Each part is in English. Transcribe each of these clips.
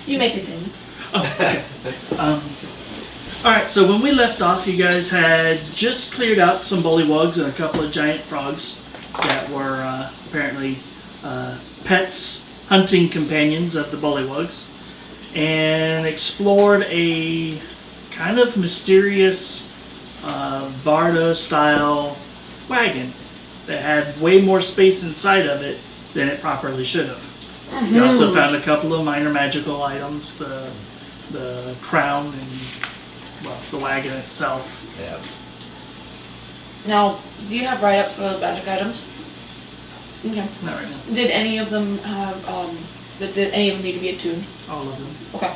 You may continue. Oh, okay. Alright, so when we left off, you guys had just cleared out some bullywugs and a couple of giant frogs that were apparently pets, hunting companions of the bullywugs, and explored a kind of mysterious Vardo-style wagon that had way more space inside of it than it properly should have. Mm-hmm. You also found a couple of minor magical items, the crown and the wagon itself. Yeah. Now, do you have write-ups for those magic items? Okay. Not right now. Did any of them have, did any of them need to be attuned? All of them. Okay.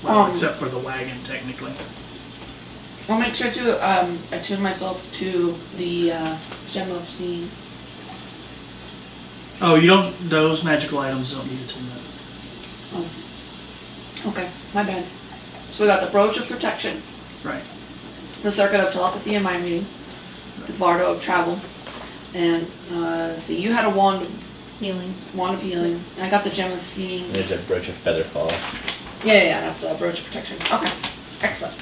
Well, except for the wagon, technically. I'll make sure to attune myself to the Gem of Seeing. Oh, you don't, those magical items don't need attunement. Oh. Okay, my bad. So we got the Brooch of Protection, Right. the Circuit of Telepathy and Mind Reading, the Vardo of Travel, and see, you had a Wand of Healing. Healing, and I got the Gem of Seeing. There's a Brooch of Featherfall. Yeah, that's the Brooch of Protection. Okay, excellent.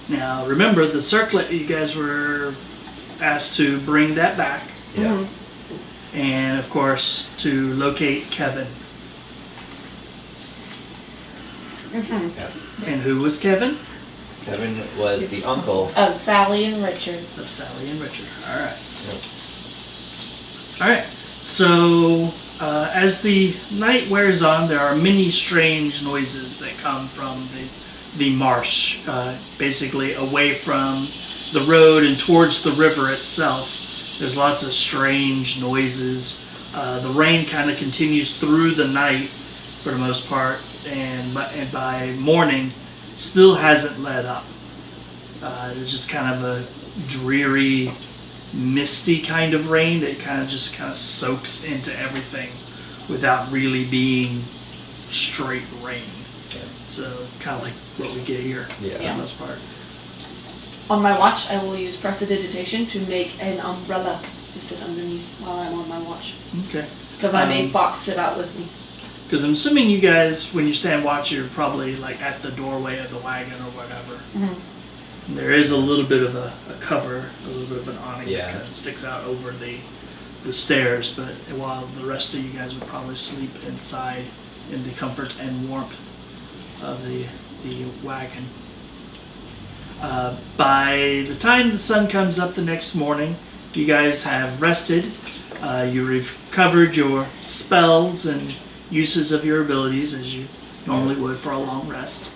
Now, remember the circlet, you guys were asked to bring that back. Yeah. Mhm. And, of course, to locate Kevin. Mm-hmm. Yeah. And who was Kevin? Kevin was the uncle. Sally and Richard. Of Sally and Richard. Alright. Yep. Alright. So, as the night wears on, there are many strange noises that come from the marsh. Basically away from the road and towards the river itself. There's lots of strange noises. The rain kind of continues through the night for the most part, and by morning still hasn't let up. It's just kind of a dreary, misty kind of rain that kind of soaks into everything without really being straight rain. Yeah. So kind of like what we get here Yeah. for the most part. On my watch, I will use Prestidigitation to make an umbrella to sit underneath while I'm on my watch. Okay. Because I made Fox sit out with me. Because I'm assuming you guys, when you stand watch, you're probably like at the doorway of the wagon or whatever. Mm-hmm. There is a little bit of a cover, a little bit of an awning Yeah. that kind of sticks out over the stairs, but while the rest of you guys would probably sleep inside in the comfort and warmth of the wagon. By the time the sun comes up the next morning, you guys have rested. You recovered your spells and uses of your abilities as you normally would for a long rest.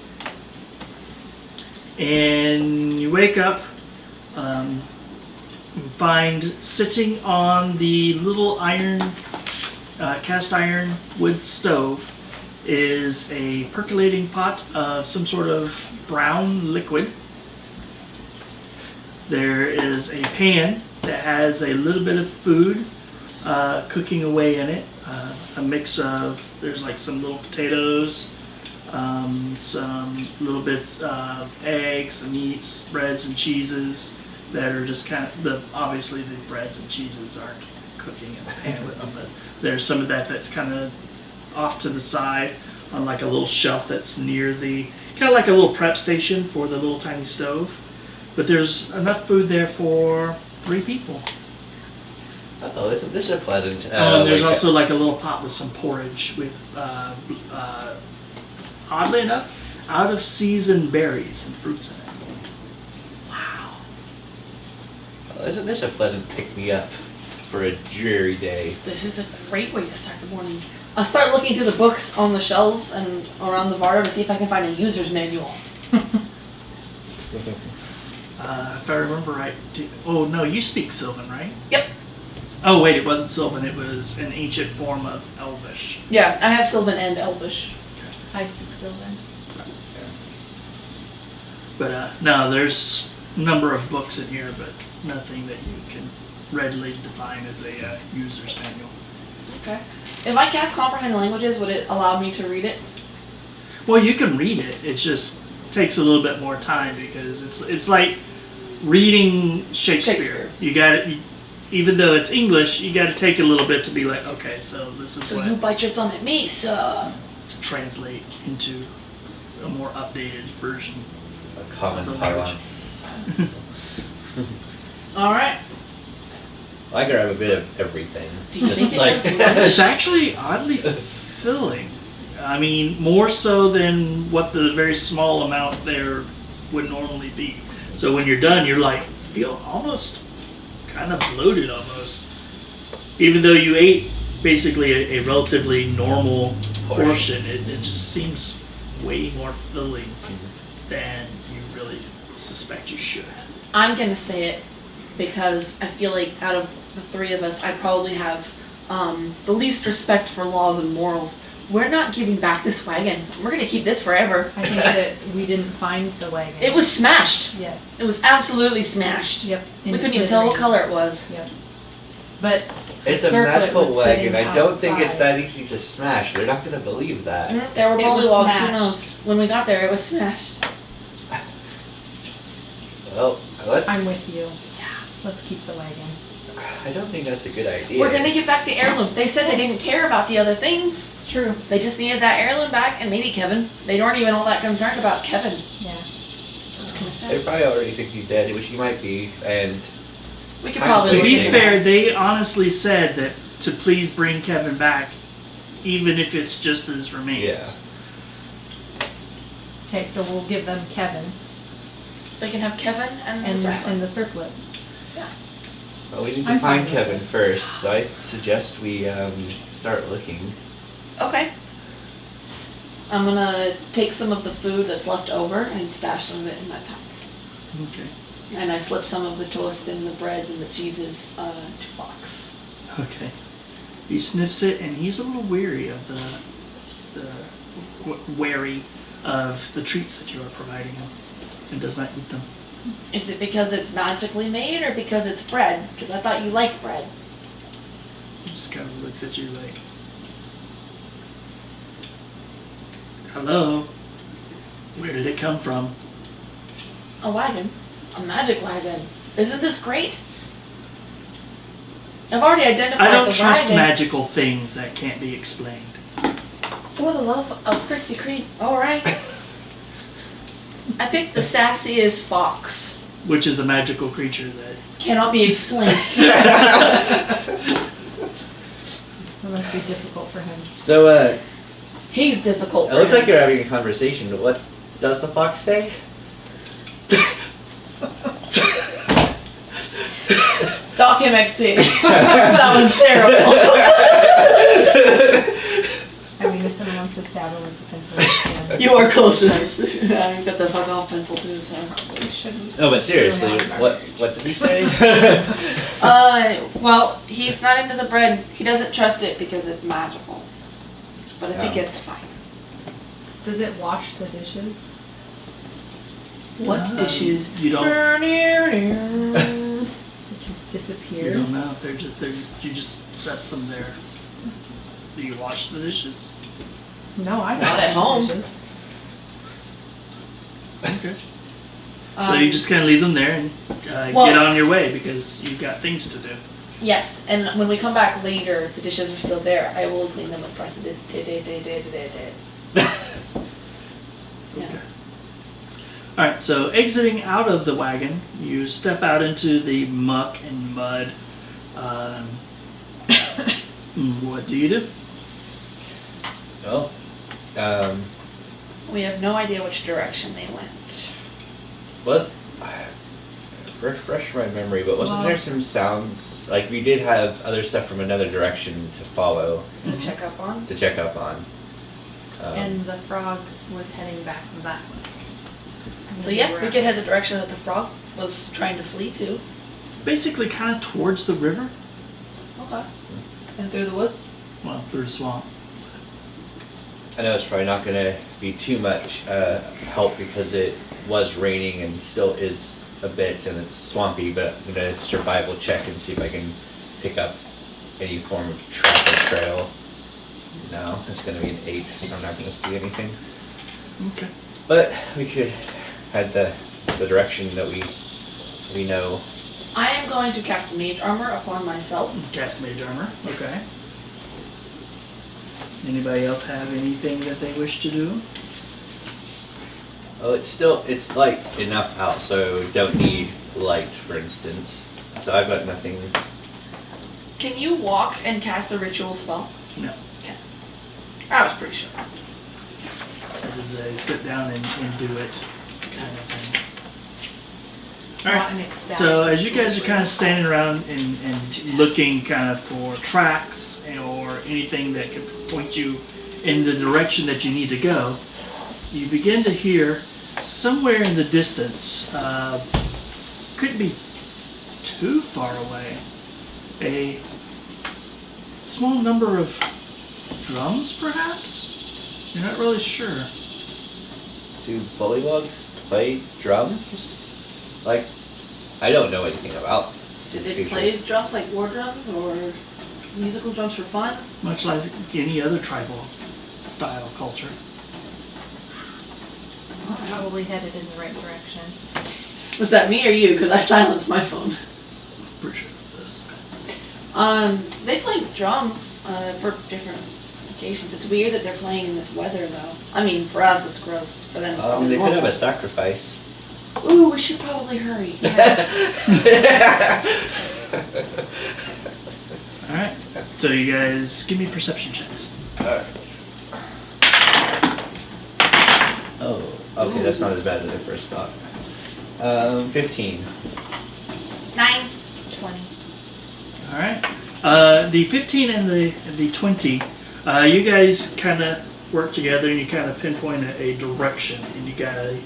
And you wake up, and find sitting on the little cast iron wood stove is a percolating pot of some sort of brown liquid. There is a pan that has a little bit of food cooking away in it. A mix of, there's like some little potatoes, some little bits of eggs, some meats, breads and cheeses that are just kind of, obviously the breads and cheeses aren't cooking in the pan with them, but there's some of that that's kind of off to the side on like a little shelf that's near the, kind of like a little prep station for the little tiny stove. But there's enough food there for 3 people. Oh, this is a pleasant. And there's also like a little pot with some porridge with, oddly enough, out of season berries and fruits in it. Wow. Isn't this a pleasant pick-me-up for a dreary day? This is a great way to start the morning. I'll start looking through the books on the shelves and around the Vardo to see if I can find a user's manual. If I remember right. Oh no, you speak Sylvan, right? Yep. Oh wait, it wasn't Sylvan. It was an ancient form of Elvish. Yeah, I have Sylvan and Elvish. I speak Sylvan. But no, there's a number of books in here, but nothing that you can readily define as a user's manual. Okay. If I cast Comprehend Languages, would it allow me to read it? Well, you can read it. It just takes a little bit more time because it's like reading Shakespeare. You got to, even though it's English, you got to take a little bit to be like, okay, so this is So what. you bite your thumb at me, sir. to translate into a more updated version. A common The language. parlance. All right. I grab a bit of everything. Do you Just think it like has lunch? It's actually oddly filling. I mean, more so than what the very small amount there would normally be. So when you're done, you're like, feel almost kind of bloated almost. Even though you ate basically a relatively normal portion, it just seems way more filling than you really suspect you should. I'm gonna say it because I feel like out of the three of us, I probably have the least respect for laws and morals. We're not giving back this wagon. We're gonna keep this forever. I think that we didn't find the wagon. It was smashed. Yes. It was absolutely smashed. Yep. We couldn't even tell what color it was. Yep. But it's a Circlet magical was wagon. sitting I don't think it's outside. that easy to smash. They're not gonna believe that. There were It was mollywogs. Who smashed. knows? When we got there, it was smashed. Well, let's. I'm with you. Let's keep the wagon. I don't think that's a good idea. We're gonna get back the heirloom. They said they didn't care about the other things. It's true. They just needed that heirloom back, and maybe Kevin. They weren't even all that concerned about Kevin. Yeah. That's kind of They sad. probably already think he's dead, which he might be, and We could To probably. To look be into fair, that. they honestly said that to please bring Kevin back, even if it's just his remains. yeah. Okay, so we'll give them Kevin They can have Kevin and and Circlet. the circlet. Well, we need to I'm fine find with Kevin this. first, so I suggest we start looking. Okay. I'm gonna take some of the food that's left over and stash some of it in my pack. Okay. And I slip some of the toast and the breads and the cheeses to Fox. Okay. He sniffs it, and he's a little weary of wary of the treats that you are providing him, and does not eat them. Is it because it's magically made or because it's bread? Because I thought you liked bread. He just kind of looks at you like, hello? Where did it come from? A wagon. A magic wagon. Isn't this great? I've already identified I don't the trust wagon. magical things that can't be explained. For the love of Krispy Kreme. Alright. I picked the sassiest fox. Which is a magical creature that... Cannot be explained. It must be difficult for him. So, He's difficult it for looks him. like you're having a conversation. What does the fox say? Dock him XP. That was terrible. I mean, if someone wants to stab him with a pencil, they can. You are closest. I got the fuck off pencil too, so. Probably shouldn't. No, but seriously, Throw him out what garbage. did he say? Well, he's not into the bread. He doesn't trust it because it's magical. But I think Yeah. it's fine. Does it wash the dishes? What dishes? You don't... Does it just You disappear? don't know. You just set them there. Do you wash the dishes? No, I don't Not at wash the home. dishes. Okay. So you just kind of leave them there and well- get on your way because you've got things to do. Yes, and when we come back later, if the dishes are still there, I will clean them with precedent. Okay. Alright, so exiting out of the wagon, you step out into the muck and mud. What do you do? Well, We have no idea which direction they went. was refresh my memory, but wasn't Well- there some sounds like we did have other stuff from another direction to follow To check up on. to check up on? And the frog was heading back that way. So yeah, we could head the direction that the frog was trying to flee to. Basically kind of towards the river. Okay. And through the woods? Well, through the swamp. I know it's probably not going to be too much help because it was raining and still is a bit, and it's swampy. But I'm going to survival check and see if I can pick up any form of track or trail. No, it's going to be an 8. I'm not going to see anything. Okay. But we could head the direction that we know. I am going to cast mage armor upon myself. Cast mage armor. Okay. Anybody else have anything that they wish to do? Oh, it's light enough out, so don't need light, for instance. So I've got nothing. Can you walk and cast a ritual spell? No. Okay. I was pretty sure. It is a sit down and do it kind of thing. It's Alright, not an ecstatic. so as you guys are kind of standing around and looking kind of for tracks or anything that could point you in the direction that you need to go, you begin to hear somewhere in the distance, couldn't be too far away, a small number of drums perhaps? You're not really sure. Do bullywugs play drums? Like, I don't know anything about Did these they play creatures. drums like war drums or musical drums for fun? Much like any other tribal style culture. Probably headed in the right direction. Was that me or you? Because I silenced my phone. Pretty sure it's this. They play drums for different occasions. It's weird that they're playing in this weather, though. I mean, for us, it's gross. It's for them, it's probably They could have normal. a sacrifice. Ooh, we should probably hurry. Yeah. Alright, so you guys give me perception checks. Alright. Oh, okay, that's not as bad as I first thought. 15. 9. 20. Alright, the 15 and the 20, you guys kind of work together and you kind of pinpoint a direction and you gotta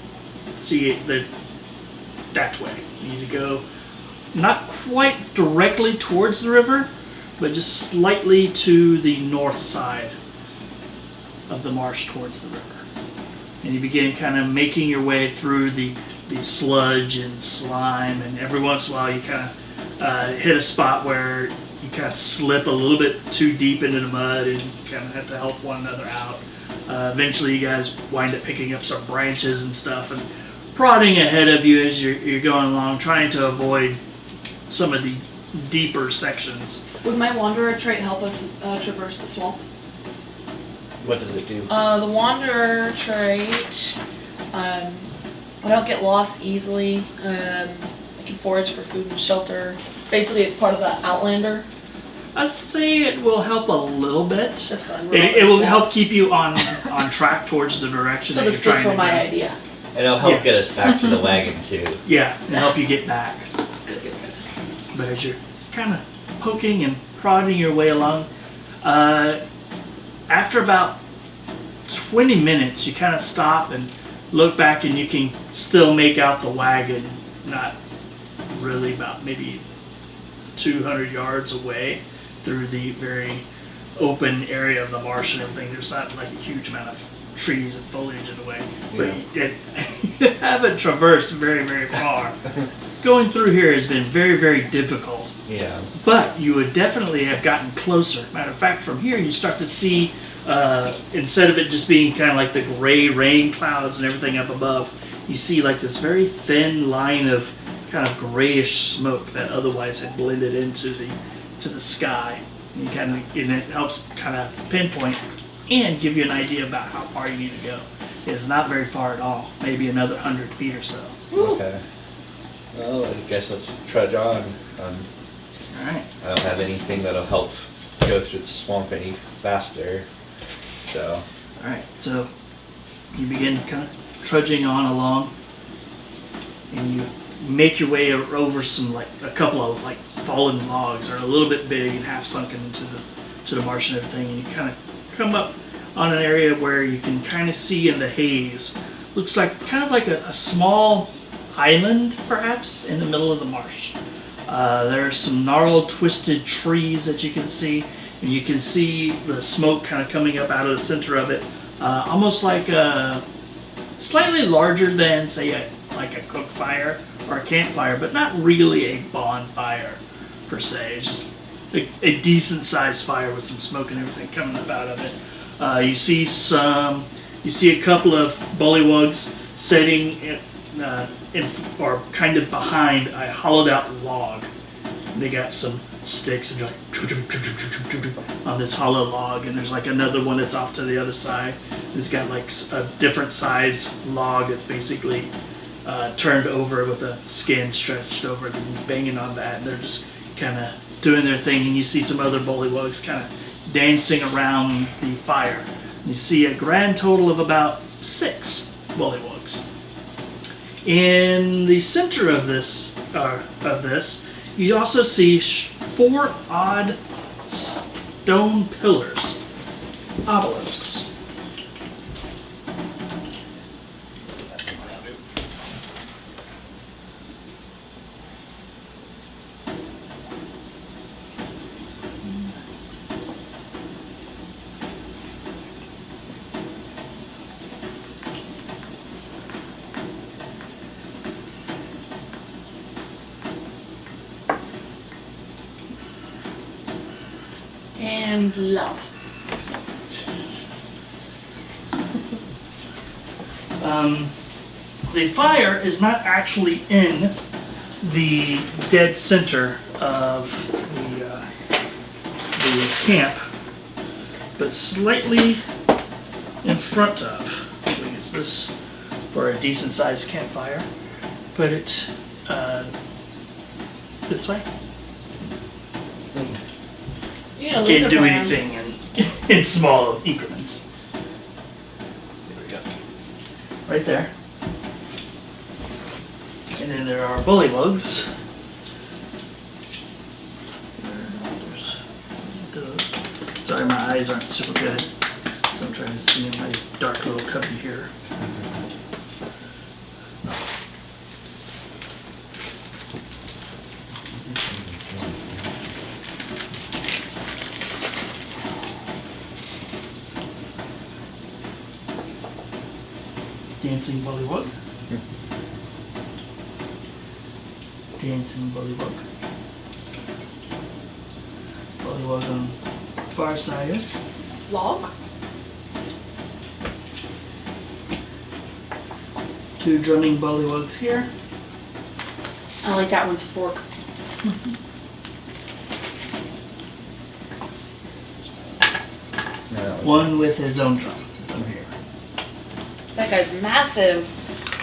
see it that way. You need to go not quite directly towards the river, but just slightly to the north side of the marsh towards the river. And you begin kind of making your way through the sludge and slime, and every once in a while you kind of hit a spot where you kind of slip a little bit too deep into the mud and you kind of have to help one another out. Eventually you guys wind up picking up some branches and stuff and prodding ahead of you as you're going along, trying to avoid some of the deeper sections. Would my Wanderer trait help us traverse the swamp? What does it do? The Wanderer trait, I don't get lost easily. I can forage for food and shelter. Basically, it's part of the Outlander. I'd say it will help a little bit. Just 'cause I'm It will help keep you on track towards the direction So that the you're sticks trying were to my go. idea. And it'll help Yeah. get us back to the wagon too. Yeah, and help you get back. Good, good, good. But as you're kind of poking and prodding your way along, after about 20 minutes, you kind of stop and look back and you can still make out the wagon, not really about maybe 200 yards away through the very open area of the marsh and everything. There's not like a huge amount of trees and foliage in the way, but you haven't traversed very, very far. Going through here has been very, very difficult. Yeah. But you would definitely have gotten closer. Matter of fact, from here you start to see, instead of it just being kind of like the gray rain clouds and everything up above, you see like this very thin line of kind of grayish smoke that otherwise had blended into the sky. And it helps kind of pinpoint and give you an idea about how far you need to go. It's not very far at all. Maybe another 100 feet or so. Okay. Well, I guess let's trudge on. All right. I don't have anything that'll help go through the swamp any faster. So. All right. So you begin kind of trudging on along, and you make your way over some a couple of fallen logs that are a little bit big and half sunken into the marsh and everything, and you kind of come up on an area where you can kind of see in the haze. Looks like kind of like a small island, perhaps, in the middle of the marsh. There are some gnarled, twisted trees that you can see, and you can see the smoke kind of coming up out of the center of it, almost like slightly larger than, say, a cook fire or a campfire, but not really a bonfire per se. It's just a decent sized fire with some smoke and everything coming up out of it. You see a couple of bullywugs sitting in or kind of behind a hollowed out log They got some sticks and they're like on this hollow log, and there's like another one that's off to the other side. It's got like a different size log that's basically turned over with a skin stretched over it, and he's banging on that, and they're just kind of doing their thing. And you see some other bullywugs kind of dancing around the fire. You see a grand total of about 6 bullywugs. In the center of this, you also see 4 odd stone pillars, obelisks. And love. The fire is not actually in the dead center of the camp, but slightly in front of. We'll use this for a decent sized campfire. Put it this way. You know, laser Can't do plan. anything in small increments. There we go. Right there. And then there are bullywugs. There's those. Sorry, my eyes aren't super good, so I'm trying to see in my dark little cubby here. Dancing bullywug. Dancing bullywug. Bullywug on far side. Log? 2 drumming bullywugs here. I like that one's fork. One with his own drum. It's over here. That guy's massive.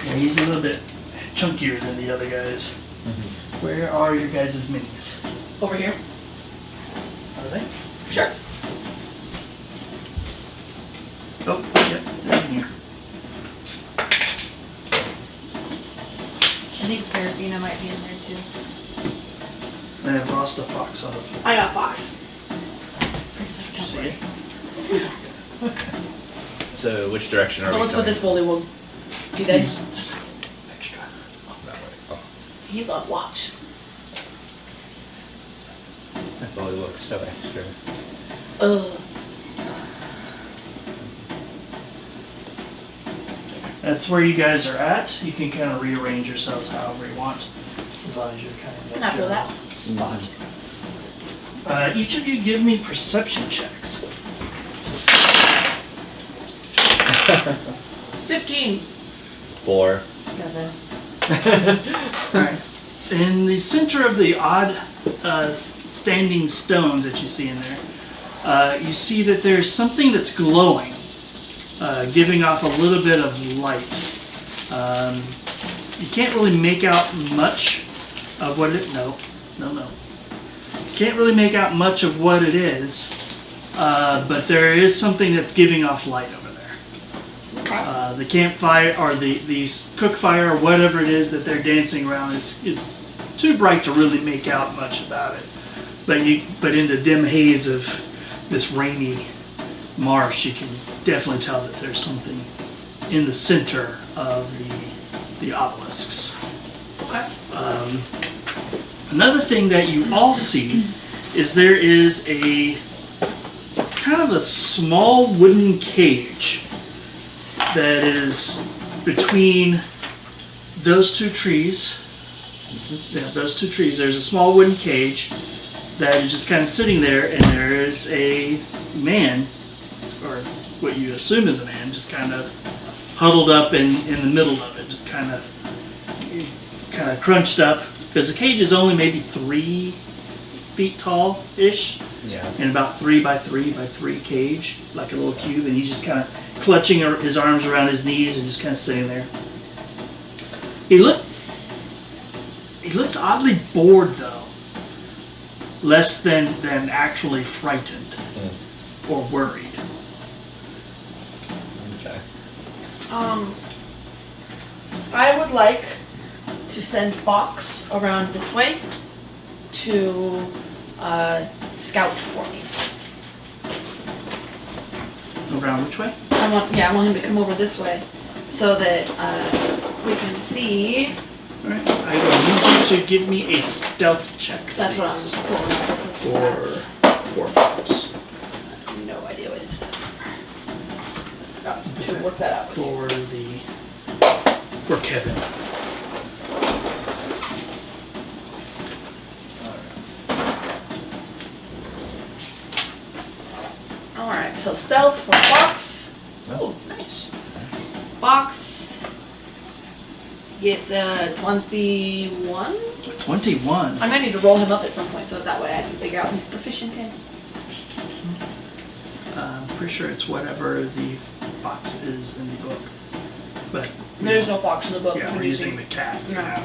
Yeah, he's a little bit chunkier than the other guys. Where are your guys' minis? Over here. Are they? Sure. Oh, yep, they're in here. I think Seraphina might be in there too. I have lost a fox on the floor. I got Fox. Did you see it? So which direction are So we let's put coming? this bullywug. See that? Just extra. That way. Oh, He's on watch. that bully looks so extra. Ugh. That's where you guys are at. You can kind of rearrange yourselves however you want, as long as you're kind of in that Happy with general that. spot. Each of you give me perception checks. 15. 4. 7. Alright. In the center of the odd standing stones that you see in there, you see that there's something that's glowing, giving off a little bit of light. You can't really make out much of what it... No. Can't really make out much of what it is, but there is something that's giving off light over there. Okay. The campfire, or the cook fire, or whatever it is that they're dancing around, is too bright to really make out much about it. But in the dim haze of this rainy marsh, you can definitely tell that there's something in the center of the obelisks. Okay. Another thing that you all see is there is a kind of a small wooden cage that is between those 2 trees. Yeah, those 2 trees. There's a small wooden cage that is just kind of sitting there, and there is a man, or what you assume is a man, just kind of huddled up in the middle of it, just kind of crunched up, because the cage is only maybe 3 feet tall-ish, Yeah. and about 3 by 3 by 3 cage, like a little cube, and he's just kind of clutching his arms around his knees and just kind of sitting there. He looks oddly bored though, less than actually frightened or worried. Okay. I would like to send Fox around this way to scout for me. Around which way? I want him to come over this way so that we can see. Alright, I will need you to give me a stealth check. That's what please, I'm pulling up. This is for stats. Fox. I have no idea what his stats are. I got to work that out with you. For Kevin. Alright, so stealth for Fox. Oh, nice. Fox gets 21. 21. I'm gonna need to roll him up at some point so that way I can figure out what he's proficient in. I'm pretty sure it's whatever the fox is in the book. But There's no Fox in the book. yeah, we're using the cat for No. now.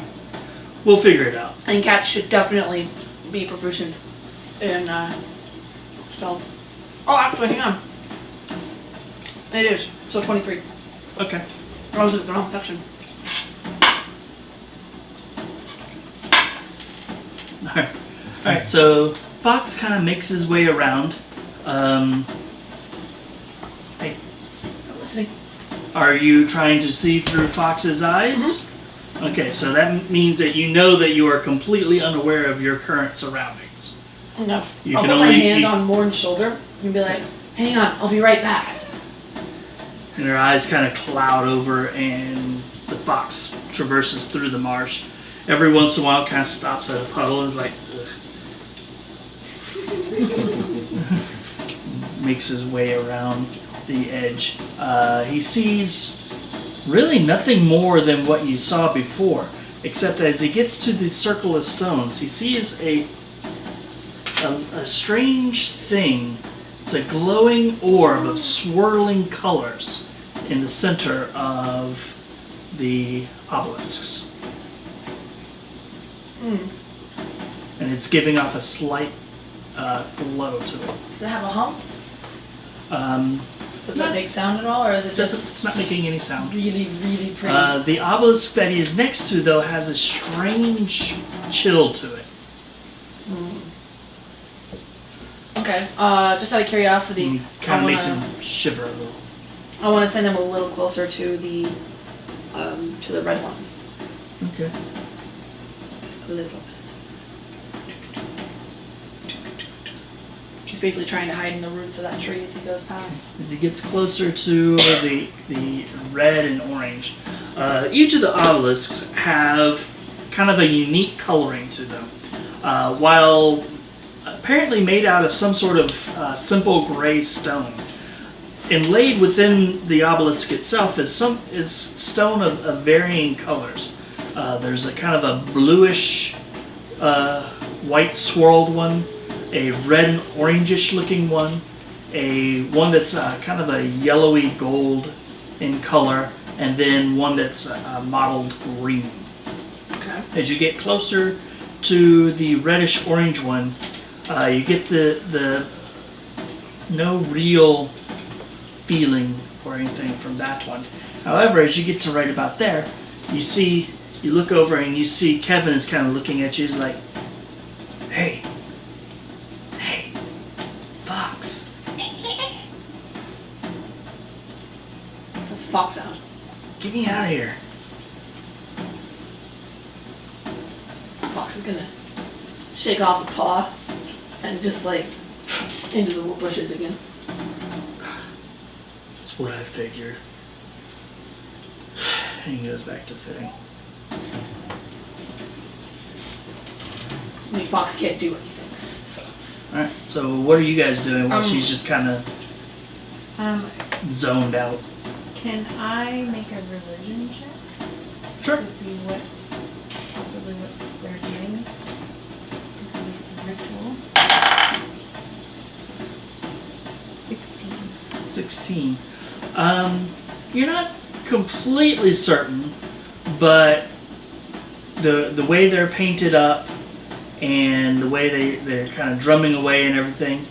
We'll figure it out. And cats should definitely be proficient in stealth. Oh, actually, hang on. It is. So 23. Okay. I was at the wrong section. Alright, so Fox kind of makes his way around. Hey, I'm listening. are you trying to see through Fox's eyes? Okay, so that means that you know that you are completely unaware of your current surroundings. No. You I'll can put my only- hand you- on Morn's shoulder and be like, hang on, I'll be right back. And her eyes kind of cloud over, and the fox traverses through the marsh. Every once in a while, kind of stops at a puddle and is like, ugh. Makes his way around the edge. He sees really nothing more than what you saw before, except as he gets to the circle of stones, he sees a strange thing. It's a glowing orb of swirling colors in the center of the obelisks. And it's giving off a slight glow to it. Does it have a hump? Does Not- that make sound at all, or is it just It's not making any sound. really, really pretty? The obelisk that he is next to, though, has a strange chill to it. Okay. Just out of curiosity, And kind of I makes wanna- him shiver a little. I want to send him a little closer to the red one. Okay. Just a little bit. He's basically trying to hide in the roots of that tree as he goes past. As he gets closer to the red and orange, each of the obelisks have kind of a unique coloring to them. While apparently made out of some sort of simple gray stone, inlaid within the obelisk itself is stone of varying colors. There's a kind of a bluish white swirled one, a red and orangish looking one, one that's kind of a yellowy gold in color, and then one that's mottled green. Okay. As you get closer to the reddish orange one, you get the no real feeling or anything from that one. However, as you get to right about there, you look over and you see Kevin is kind of looking at you. He's like, hey, Fox. That's a fox sound. Get me out of here. Fox is gonna shake off a paw and just like into the bushes again. That's what I figured. And he goes back to sitting. I mean, Fox can't do anything. So. Alright, so what are you guys doing while she's just kind of zoned out? Can I make a religion check Sure. to see possibly what they're doing? Some kind of ritual? 16. You're not completely certain, but the way they're painted up and the way they're kind of drumming away and everything,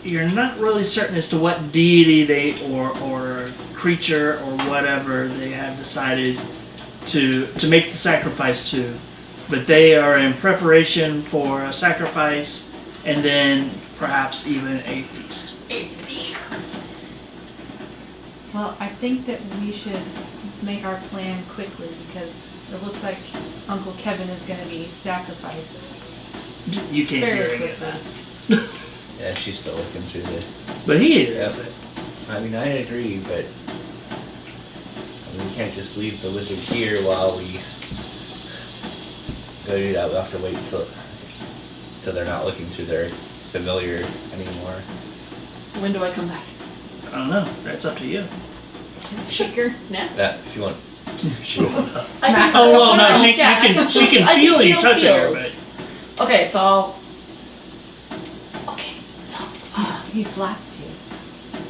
you're not really certain as to what deity they or creature or whatever they have decided to make the sacrifice to. But they are in preparation for a sacrifice and then perhaps even a feast. Well, I think that we should make our plan quickly because it looks like Uncle Kevin is going to be sacrificed. You can't hear Very any of quickly. that. Yeah, she's still looking through the. But he hears it. I mean, I agree, but we can't just leave the wizard here while we go do that. We'll have to wait till they're not looking through their familiar anymore. When do I come back? I don't know. That's up to you. Shaker? Nah. That if you want. Sure. Smack. Oh well, no, she Yeah, I can feel you touching her, but feels. Okay, so He slapped you.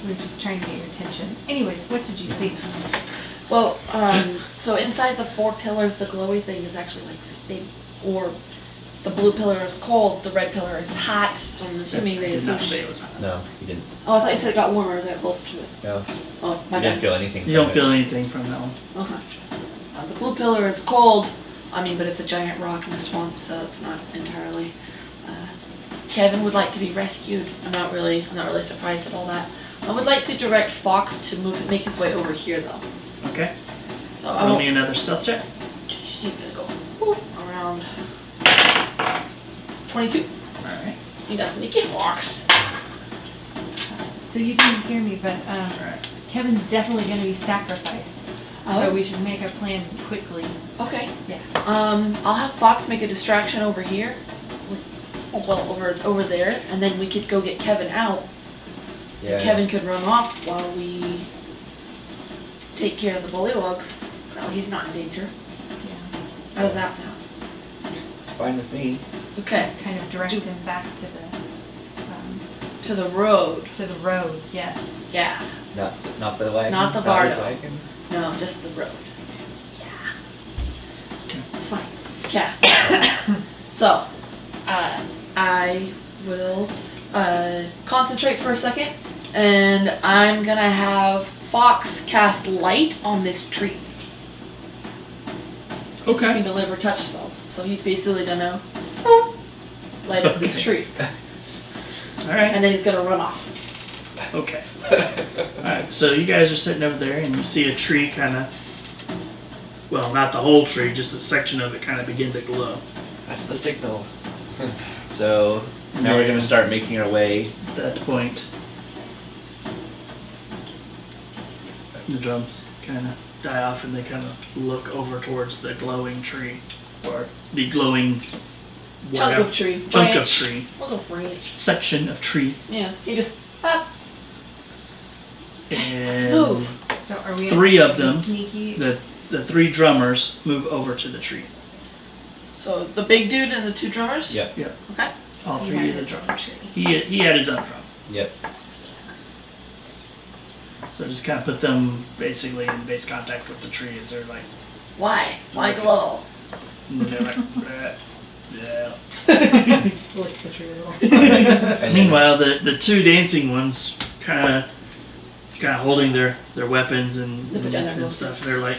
We were just trying to get your attention. Anyways, what did you see? well, so inside the 4 pillars, the glowy thing is actually like this big orb. The blue pillar is cold, the red pillar is hot, so I'm assuming they did not say associate. it was hot. No, you didn't. Oh, I thought you said it got warmer. Is that closer to it? No, Oh, my you didn't bad. feel anything. You from don't it. feel anything from that one. Okay. The blue pillar is cold. I mean, but it's a giant rock in a swamp, so it's not entirely. Kevin would like to be rescued. I'm not really surprised at all that. I would like to direct Fox to make his way over here, though. Okay. So I Roll won't. me another stealth check. He's gonna go around 22. Alright. He got sneaky Fox. So you didn't hear me, but Alright. Kevin's definitely going to be sacrificed. Oh. So we should make our plan quickly. Okay. Yeah. I'll have Fox make a distraction over here. Well, over there, and then we could go get Kevin out. Yeah. Kevin could run off while we take care of the bullywugs. No, he's not in danger. Yeah. How does that sound? Fine with me. Okay. Kind of direct them back To the road. to the road. Yes. Yeah. Not the wagon. Not the his Bardo. wagon. No, just the road. Yeah. Okay. It's fine. Yeah. So, I will concentrate for a second, and I'm gonna have Fox cast light on this tree. He Okay. can deliver touch spells, so he's basically gonna light up this Okay. tree, Alright. and then he's gonna run off. Okay. Alright, so you guys are sitting over there and you see a tree kind of, well, not the whole tree, just a section of it kind of begin to glow. That's the signal. So now we're gonna start making our way. At that point, the drums kind of die off and they kind of look over towards the glowing tree, or the glowing Chunk of tree. chunk of Branch. tree, Little branch. section of tree, Yeah, he just and move. So are we 3 of be them, sneaky? the 3 drummers move over to the tree. So the big dude and the 2 drummers? Yep. Okay. All He 3 had of the his drummers. own He had his own drum. Yep. So just kind of put them basically in base contact with the tree as they're like, Why? Why glow? and they're like, "Bleh, yeah. Lick the tree a little. And Meanwhile, the 2 dancing ones kind of holding their weapons and They put down their and glow stuff. sticks. They're like,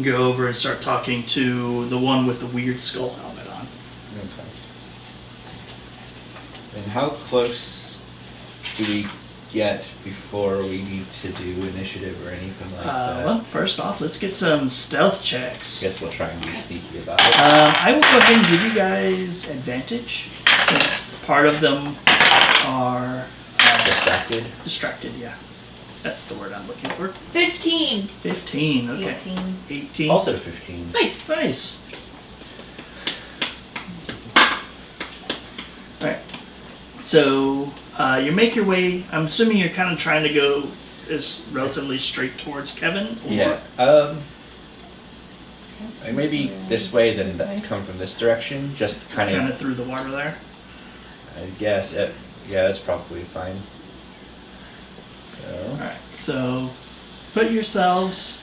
go over and start talking to the one with the weird skull helmet on. Okay. And how close do we get before we need to do initiative or anything like that? Well, first off, let's get some stealth checks. Guess we'll try and be sneaky about it. I will go ahead and give you guys advantage since part of them are distracted, yeah. That's the word I'm looking for. 15. 15, okay. 18. 18. Also 15. Nice. Nice. Alright. So, you make your way, I'm assuming you're kind of trying to go as relatively straight towards Kevin? Or? Yeah. Maybe this way, then come from this direction. Just kind Kind of, of through the water there? I guess. Yeah, that's probably fine. So, Alright, so put yourselves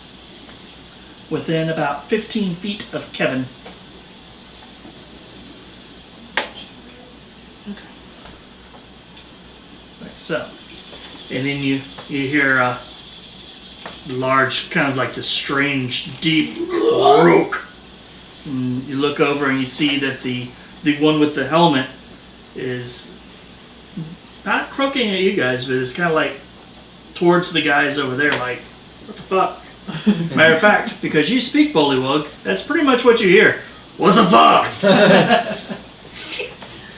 within about 15 feet of Kevin. Like so. And then you hear a large, kind of like this strange, deep croak. And you look over and you see that the one with the helmet is not croaking at you guys, but it's kind of like towards the guys over there, like, what the fuck? Matter of fact, because you speak Bullywug, that's pretty much what you hear. What the fuck?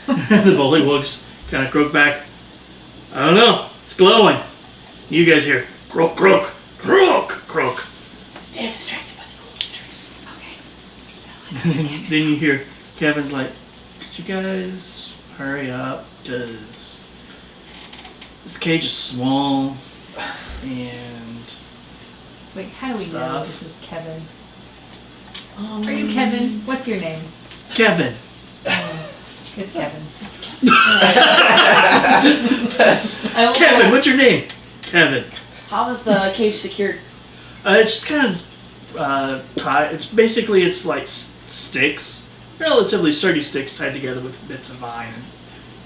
The Bullywugs kind of croak back. I don't know. It's glowing. You guys hear croak, croak, croak, croak. They're distracted by the cool. Okay. And then you hear Kevin's like, could you guys hurry up? Because this cage is small and Wait, how do we know Stuff. this is Kevin? Are you Kevin? What's your name? Kevin. It's Kevin. Kevin, what's your name? Kevin. How is the cage secured? It's just kind of tied. It's like sticks, relatively sturdy sticks tied together with bits of vine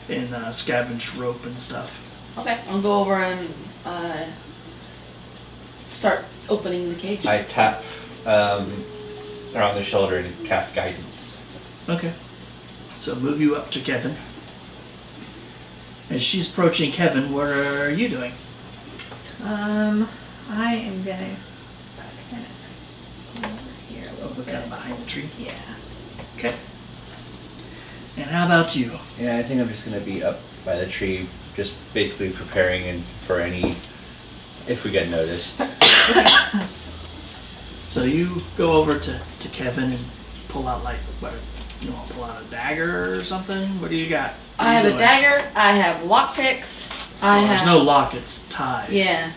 and scavenged rope and stuff. Okay, I'll go over and start opening the cage. I tap around the shoulder and cast guidance. Okay. So move you up to Kevin. As she's approaching Kevin, what are you doing? I am gonna kind of over here a little Look bit. out behind the tree. Yeah. Okay. And how about you? Yeah, I think I'm just gonna be up by the tree, just basically preparing and for any if we get noticed. So you go over to Kevin and pull out like what? You want to pull out a dagger or something? What do you got? What I are you have a doing? dagger. I have lockpicks. There's no lock. It's tied. Yeah.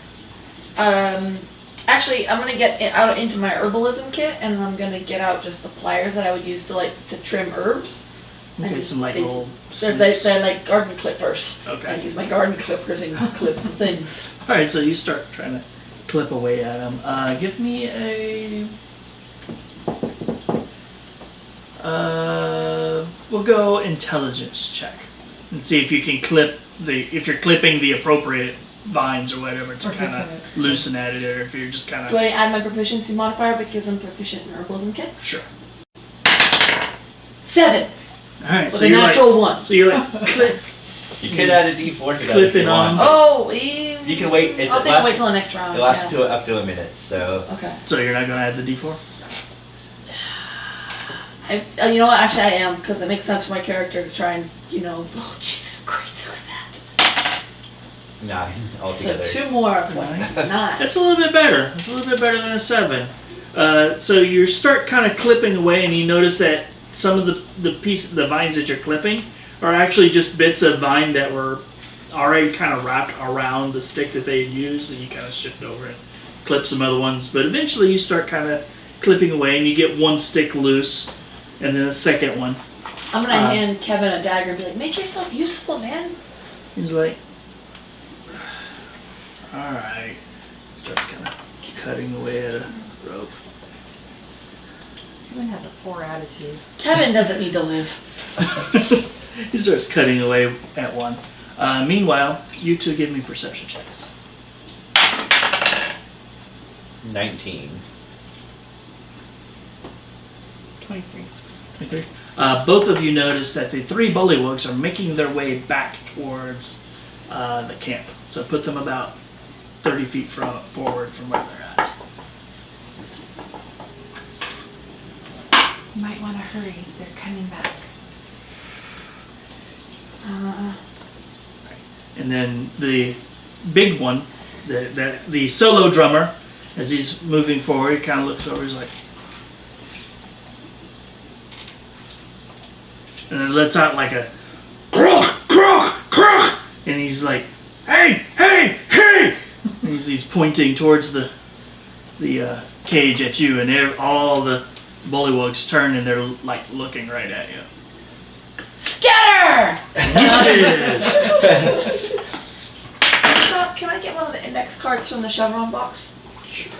Actually, I'm gonna get out into my herbalism kit, and I'm gonna get out just the pliers that I would use to trim herbs. Okay, And some like basi- little. They're like garden clippers. Okay. I use my garden clippers and clip things. All right, so you start trying to clip away at him. Give me a. We'll go intelligence check and see if you can if you're clipping the appropriate vines or whatever to Or kind just of loosen at it, or if you're just kind Do of. I add my proficiency modifier because I'm proficient in herbalism kits? Sure. 7 All right, with so a you're natural like, 1. so you're like clip. You could add a D4 to that if Clipping you want. on. Oh, You can wait. I'll think wait till the next round. It lasts yeah. up to a minute, so Okay. So you're not gonna add the D4. You know what? Actually, I am because it makes sense for my character to try and Oh Jesus Christ, who's that? 9 altogether. So 2 more points. 9. That's a little bit better. It's a little bit better than a 7. So you start kind of clipping away, and you notice that some of the vines that you're clipping are actually just bits of vine that were already kind of wrapped around the stick that they had used, and you kind of shift over and clip some other ones. But eventually you start kind of clipping away, and you get one stick loose, and then a second one. I'm gonna hand Kevin a dagger and be like, "Make yourself useful, man." He's like, all right. Starts kind of cutting away at a rope. Kevin has a poor attitude. Kevin doesn't need to live. He starts cutting away at one. Meanwhile, you two give me perception checks. 19. 23. 23. Both of you notice that the 3 bullywugs are making their way back towards the camp. So put them about 30 feet forward from where they're at. You might want to hurry. They're coming back. And then the big one, the solo drummer, as he's moving forward, he kind of looks over, he's like, and then lets out like a croak, croak, croak, and he's like, hey, hey, hey, and he's pointing towards the cage at you, and all the bullywugs turn and they're like looking right at you. Scatter! Initiative! So, can I get one of the index cards from the Chevron box? Sure.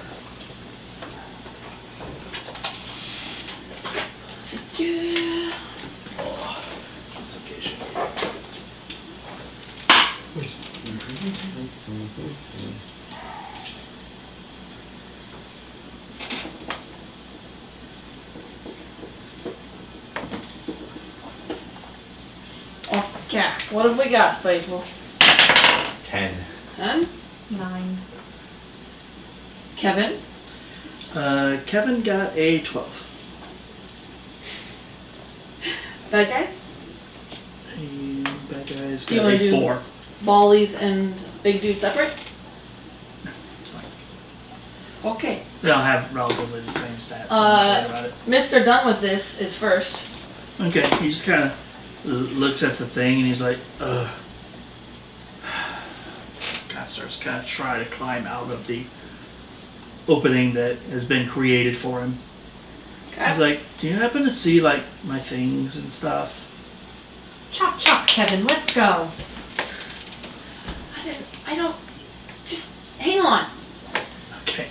Yeah. Okay, what have we got, people? 10. 10? 9. Kevin? Kevin got a 12. Bad guys? And that guy's Do you got wanna a do- 4. Ballies and big dude separate? It's fine. Okay. They all have relatively the same stats. So don't worry about it. Mr. Done with this is first. Okay, he just kind of looks at the thing and he's like, ugh. Kind of starts kind of trying to climb out of the opening that has been created for him. He's like, do you happen to see like my things and stuff? Chop chop, Kevin, let's go. I don't, just hang on. Okay.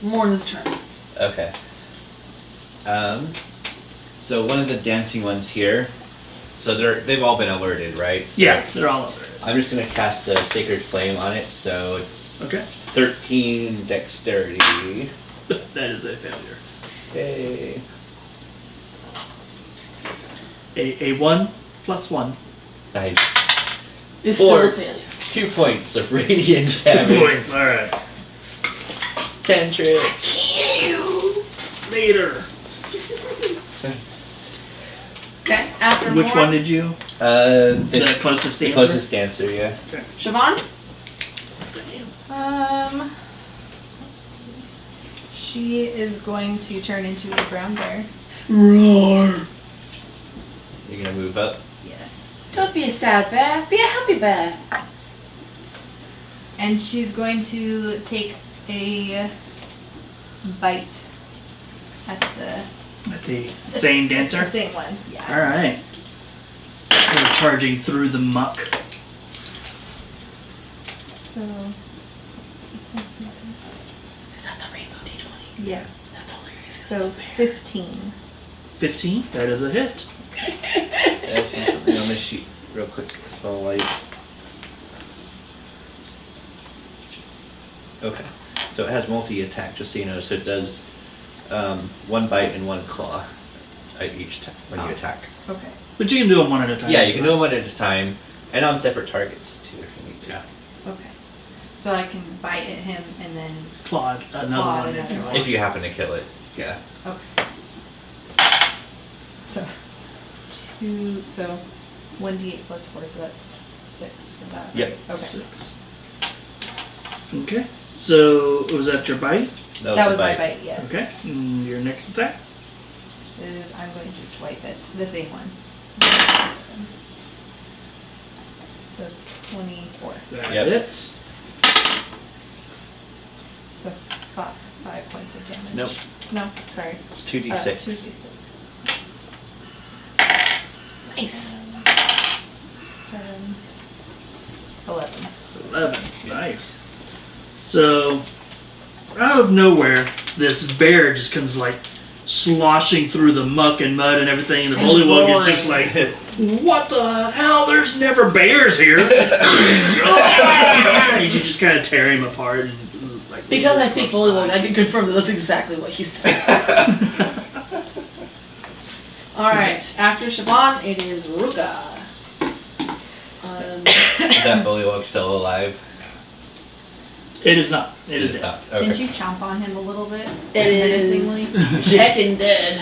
Morn's turn. Okay. So one of the dancing ones here. So they've all been alerted, right? So Yeah, they're all over it. I'm just gonna cast a Sacred Flame on it. So Okay. 13 Dexterity. That is a failure. Yay. A 1 plus 1. Nice. It's Four. still a failure. 2 points of radiant 2 damage. points, alright. Cantrip. Later. Okay, after Which Morn, one did you? The closest the dancer? closest dancer, yeah. Siobhan? She is going to turn into a brown bear. Roar. You're gonna move up. Yes. Don't be a sad bear, be a happy bear. And she's going to take a bite at The same dancer? the same one. Yeah. Alright. They're charging through the muck. So, Is that the rainbow D20? yes. That's hilarious. So 15. 15, that is a hit. I see something on this sheet real quick. Spell light. Okay. So it has multi-attack, just so you know. So it does 1 bite and 1 claw at each time when you attack. Okay. But you can do them one at a time. Yeah, you can do them one at a time, and on separate targets too if you need to. Yeah. Okay. So I can bite at him and then. Claude, another Claude, one if another you one. want. If you happen to kill it, yeah. Okay. So 2. So 1d8 plus 4. So that's 6 for that. Yep. Okay. 6. Okay. So, was that your bite? That a was my bite. Yes. Okay. And your next attack? Is I'm going to swipe it. The same one. So 24. That Yep. hits. So 5 points of damage. Nope. No, sorry. It's 2d6. 2d6. Nice. 7, 11. 11. Nice. So, out of nowhere, this bear just comes like sloshing through the muck and mud and everything, and the And bullywug is just roaring. like, what the hell? There's never bears here. You just kind of tear him apart. And, like, Because I this speak corpse Bullywug, I die. can confirm that that's exactly what he said. Alright, after Siobhan, it is Ruka. Is that bullywug still alive? It is not. It is dead. not. Didn't Okay. you chomp on him a little bit? It is Menacingly? heckin' dead.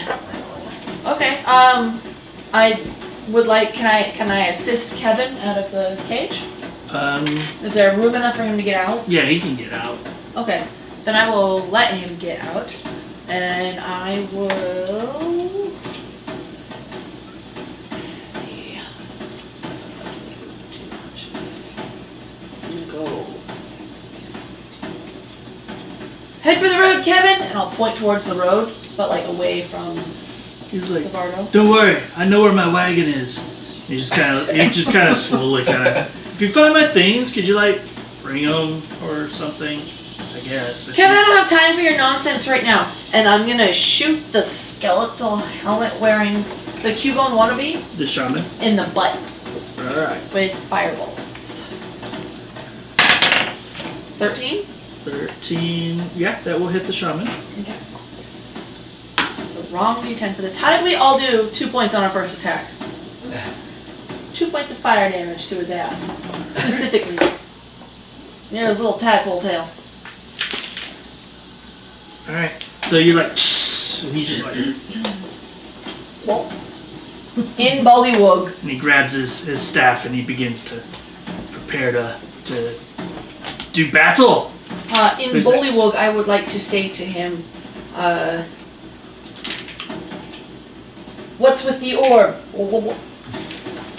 Okay, I would like, can I assist Kevin out of the cage? Is there room enough for him to get out? Yeah, he can get out. Okay, then I will let him get out, and I will. Let's see. Go. Head for the road, Kevin, and I'll point towards the road, but like away from He's the like, Bardo. don't worry, I know where my wagon is. He just kind of slowly kind of. If you find my things, could you like bring them or something? I guess. Kevin, I don't have time for your nonsense right now. And I'm gonna shoot the skeletal helmet wearing the Cubone wannabe The shaman. in the butt All right. with firebolts. 13? 13. Yeah, that will hit the shaman. Okay. This is the wrong D10 for this. How did we all do 2 points on our first attack? 2 points of fire damage to his ass. Specifically. Near his little tadpole tail. All right. So you're like, and he's just like, and Well, in Bullywug. he grabs his staff and he begins to prepare to do battle. In Who's Bullywug, I would like to say to him, what's with the orb?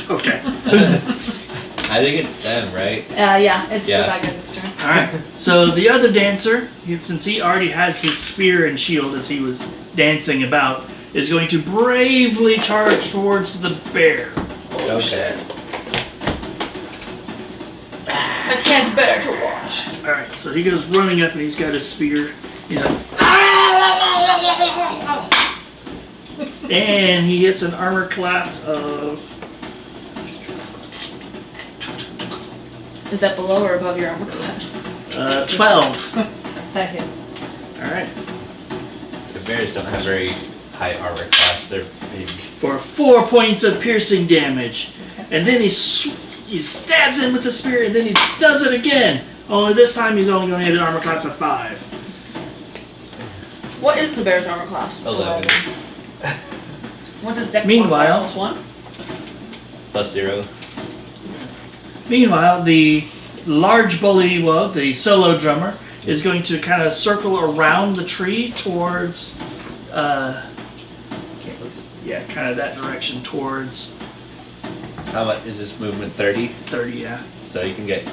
Okay. Who's next? I think it's them, right? Yeah, it's Yeah. the bad guy's turn. All right. So the other dancer, since he already has his spear and shield as he was dancing about, is going to bravely charge towards the bear. Oh shit. I can't bear to watch. All right. So he goes running up and he's got his spear. He's like, and he hits an armor class of. Is that below or above your armor class? 12. That hits. All right. The bears don't have very high armor class. They're big. For 4 points of piercing damage. And then he stabs him with the spear, and then he does it again. Only this time he's only going to hit an armor class of 5. What is the bear's armor class? 11 What's his dex? Meanwhile- +1? +0. Meanwhile, the large bullywug, the solo drummer, is going to kind of circle around the tree towards, kind of that direction towards How much is this movement? 30? 30, yeah, So you can get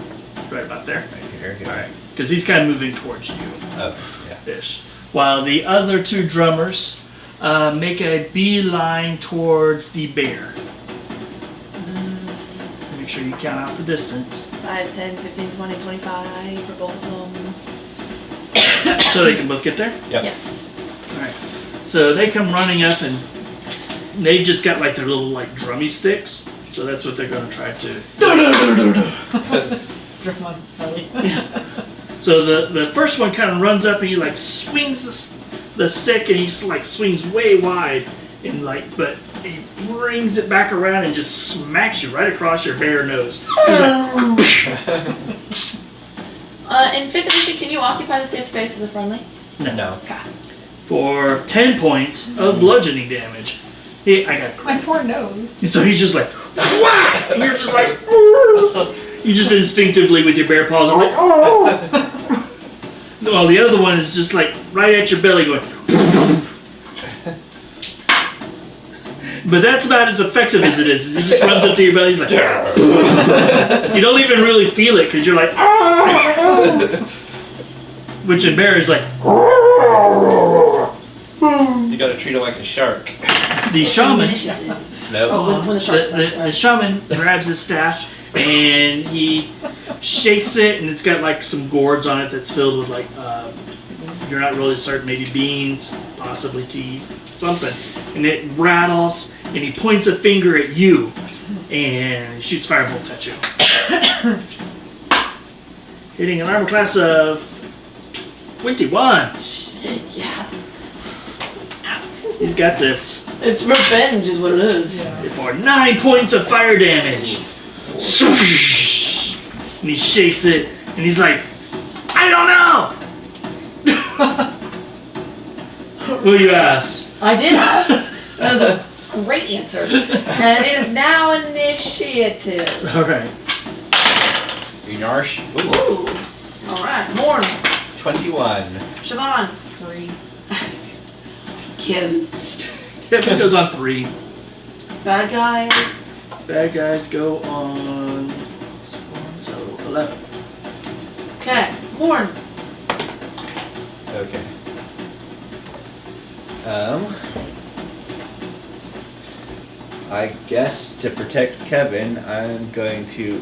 right about there. right here. All right, because he's kind of moving towards you. Oh, yeah. Ish. While the other two drummers make a beeline towards the bear. Make sure you count out the distance 5, 10, 15, 20, 25 for both of them. so they can both get there. Yep. Yes. Alright. So they come running up and they've just got like their little like drummy sticks. So that's what they're going to try to. Drum on Scully. So the first one kind of runs up and he like swings the stick and he like swings way wide and like, but he brings it back around and just smacks you right across your bare nose. He's like, In 5th edition, can you occupy the same space as a friendly? No. Okay. for 10 points of bludgeoning damage. I got My poor nose. so he's just like, whack! And you're just like, you just instinctively with your bare paws are like, well, the other one is just like right at your belly going. But that's about as effective as it is. It just runs up to your belly. He's like, you don't even really feel it because you're like, which in bear is like. You gotta treat him like a shark. The shaman. Initiative. No. Oh, when the shark's done, The sorry. shaman grabs his staff and he shakes it, and it's got like some gourds on it that's filled with like you're not really certain, maybe beans, possibly teeth, something, and it rattles, and he points a finger at you and shoots firebolt at you, hitting an armor class of 21. Shit, yeah. He's got this. It's revenge is what it is. Yeah. For 9 points of fire damage. And he shakes it, and he's like, I don't know! Who you asked? I did ask. That was a great answer. And it is now initiative. Alright. Narsh. Ooh. Alright, Morn. 21. Siobhan. 3. Kim. Kevin goes on 3. Bad guys. Bad guys go on. So 11. Okay, Morn. Okay. I guess to protect Kevin, I'm going to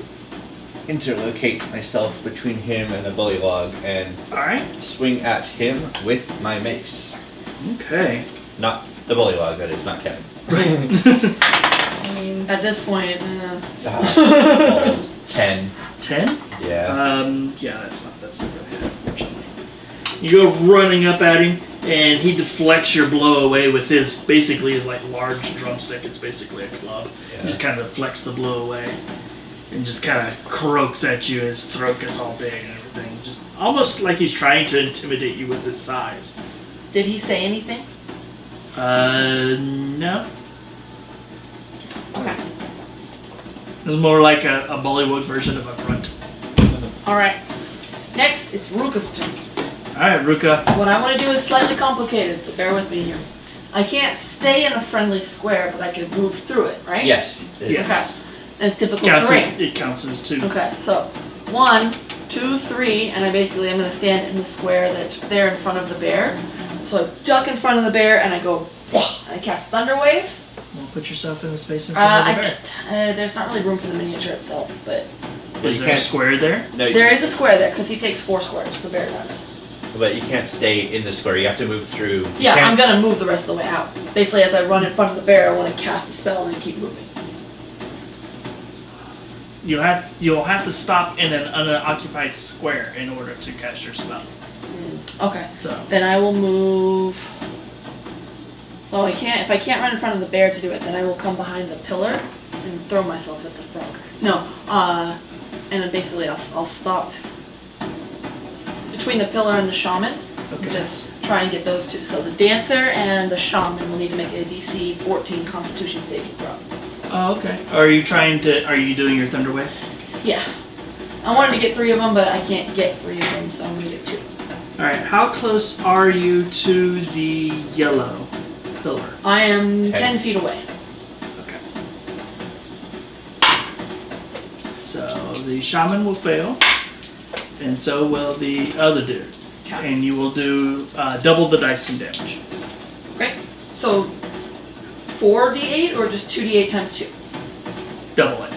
interlocate myself between him and the bullywog and Alright. swing at him with my mace. Okay. Not the bullywog, that is, not Kevin. I mean, At this point, Balls. 10. 10? Yeah. Yeah, that's not gonna hit, unfortunately. You go running up at him, and he deflects your blow away with his like large drumstick. It's basically a club. Yeah. He just kind of deflects the blow away, and just kind of croaks at you. His throat gets all big and everything. Just almost like he's trying to intimidate you with his size. did he say anything? No. Okay. It was more like a Bollywood version of a grunt. Alright. Next, it's Ruka's turn. Alright, Ruka. What I want to do is slightly complicated, so bear with me here. I can't stay in a friendly square, but I can move through it, right? Yes. it Yes. is. Okay. And it's difficult terrain. It counts as 2. Okay, so 1, 2, 3, and I'm going to stand in the square that's there in front of the bear. So I duck in front of the bear and I go, and I cast Thunder Wave. Well, put yourself in the space in front of the bear. There's not really room for the miniature itself, but But Is you there a can't square there? No, there is a square there because he takes 4 squares. The bear does. but you can't stay in the square. You have to move through. You Yeah, I'm can't- gonna move the rest of the way out. Basically, as I run in front of the bear, I want to cast the spell and keep moving. You'll have to stop in an unoccupied square in order to cast your spell. Okay. So Then I will move. So if I can't run in front of the bear to do it, then I will come behind the pillar and throw myself at the frog. No, and then basically I'll stop between the pillar and the shaman. Okay. Just try and get those two. So the dancer and the shaman will need to make a DC 14 Constitution saving throw. Oh, okay. Are you doing your Thunder Wave? Yeah. I wanted to get 3 of them, but I can't get 3 of them, so I'm gonna get 2. Alright, how close are you to the yellow pillar? I am 10. 10 feet away. Okay. So the shaman will fail, and so will the other dude. Okay. And you will do double the dice and damage. Great. So 4d8 or just 2d8 times 2? Double it.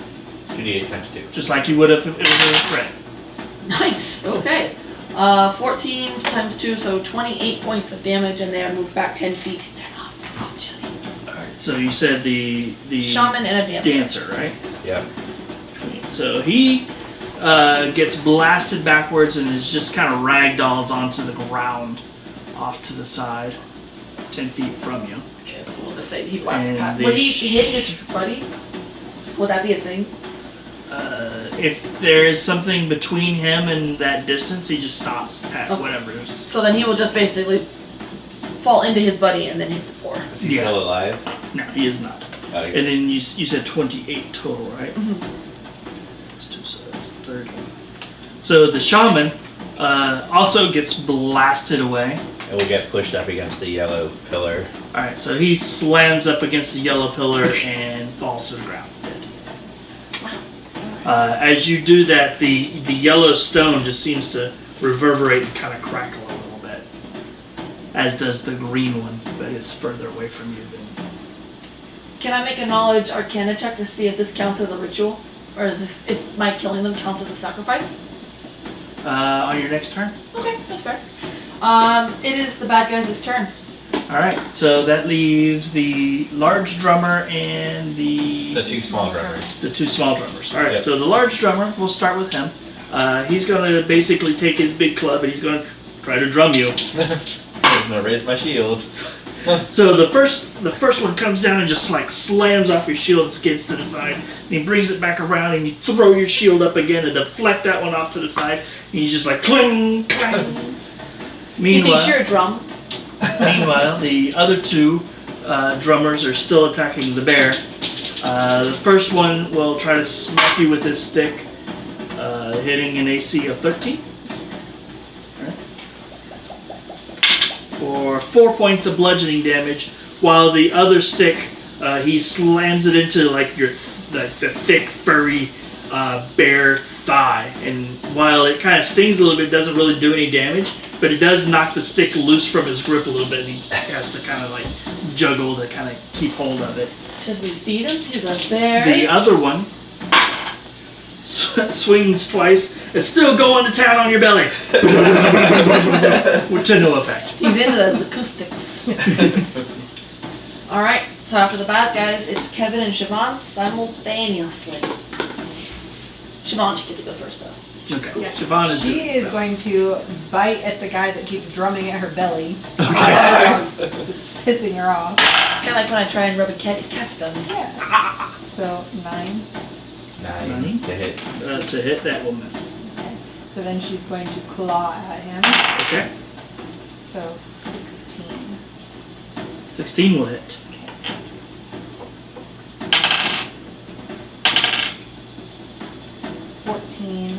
2d8 times 2. Just like you would if it was a red. Nice. Okay. 14 times 2, so 28 points of damage, and they are moved back 10 feet. They're not functioning. Alright, so you said the Shaman and a dancer. right? Yeah. So he gets blasted backwards and is just kind of ragdolls onto the ground off to the side, 10 feet from you. Okay, so we'll just say he blasted And past. they Would he hit his buddy? Would that be a thing? If there is something between him and that distance, he just stops at Okay. whatever it is. So then he will just basically fall into his buddy and then hit the floor. Is he Yeah. still alive? No, he is not. Oh, And then you said 28 total, right? Mhm. So that's 30. So the shaman also gets blasted away. and will get pushed up against the yellow pillar. Alright, so he slams up against the yellow pillar and falls to the ground dead. As you do that, the yellow stone just seems to reverberate and kind of crackle a little bit. As does the green one, but it's further away from you than... Can I make a knowledge arcana check to see if this counts as a ritual? Or is this, if my killing them counts as a sacrifice? on your next turn? Okay, that's fair. It is the bad guys' turn. Alright, so that leaves the large drummer and The 2 small drummers. the 2 small drummers. Alright, Yep. so the large drummer, we'll start with him. He's going to basically take his big club and he's going to try to drum you. I'm gonna raise my shield. So the first one comes down and just like slams off your shield and skids to the side. And he brings it back around and you throw your shield up again and deflect that one off to the side. And he's just like cling, clang. He thinks you're a drum. Meanwhile, the other 2 drummers are still attacking the bear. The first one will try to smack you with his stick, hitting an AC of 13. Alright. For 4 points of bludgeoning damage, while the other stick, he slams it into like the thick, furry bear thigh. And while it kind of stings a little bit, it doesn't really do any damage. but it does knock the stick loose from his grip a little bit, and he has to kind of like juggle to kind of keep hold of it. Should we feed him to the bear? The other one swings twice. It's still going to town on your belly. To no effect. He's into those acoustics. Alright, so after the bad guys, it's Kevin and Siobhan simultaneously. Siobhan should get to go first though. Okay. Yeah. Siobhan is She doing is stuff. going to bite at the guy that keeps drumming at her belly. Okay. Pissing her off. It's kind of like when I try and rub a cat's belly. Yeah. So 9. 9 to hit. To hit, that will miss. Okay. So then she's going to claw at him. Okay. So 16. 16 will hit. 14.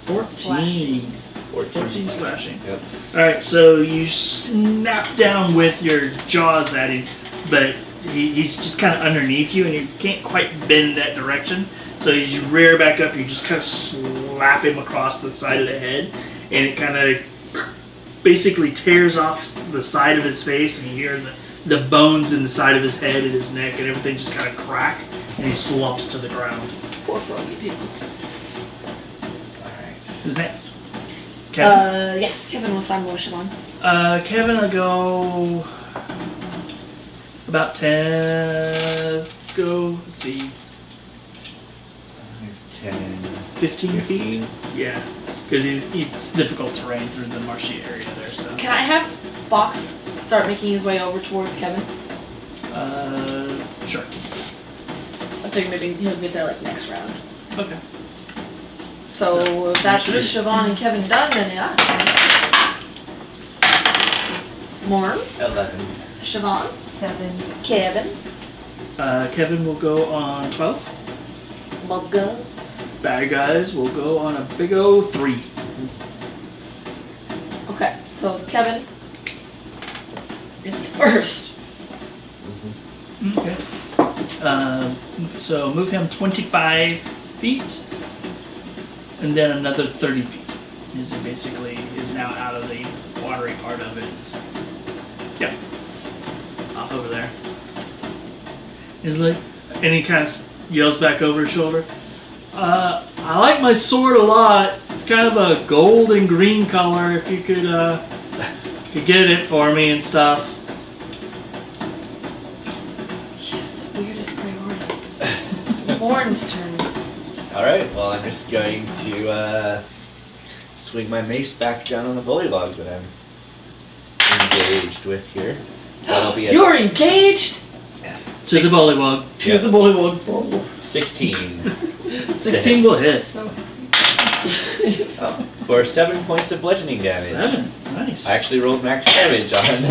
14. 14 slashing. Yep. Alright, so you snap down with your jaws at him, but he's just kind of underneath you and you can't quite bend that direction. So as you rear back up, you just kind of slap him across the side of the head, and it kind of basically tears off the side of his face, and you hear the bones in the side of his head and his neck and everything just kind of crack, and he slumps to the ground. Poor froggy people. Alright. Who's next? Kevin? Yes, Kevin will simul with Siobhan. Kevin will go about 10, let's see, 10, 15 feet? 15. Yeah, because it's difficult terrain through the marshy area there, so. Can I have Fox start making his way over towards Kevin? Sure. I think maybe he'll get there like next round. Okay. So if that's Sure. Siobhan and Kevin done, then yeah. Morn, 11. Siobhan, 7. Kevin, Kevin will go on 12. Buggas. Bad guys will go on a big O 3. Okay, so Kevin is first. Okay. So move him 25 feet, and then another 30 feet. He basically is now out of the watery part of it. Yep. Off over there. He's like, and he kind of yells back over his shoulder. I like my sword a lot. It's kind of a gold and green color. If you could get it for me and stuff. Yes, the weirdest priorities. Morn's turn. Alright, well, I'm just going to swing my mace back down on the bullywog that I'm engaged with here. That'll be a You're engaged yes. To the bullywug. to Yeah. the bullywug. 16. 16 will hit. So Oh, for 7 points of bludgeoning damage. 7. Nice. I actually rolled max damage on.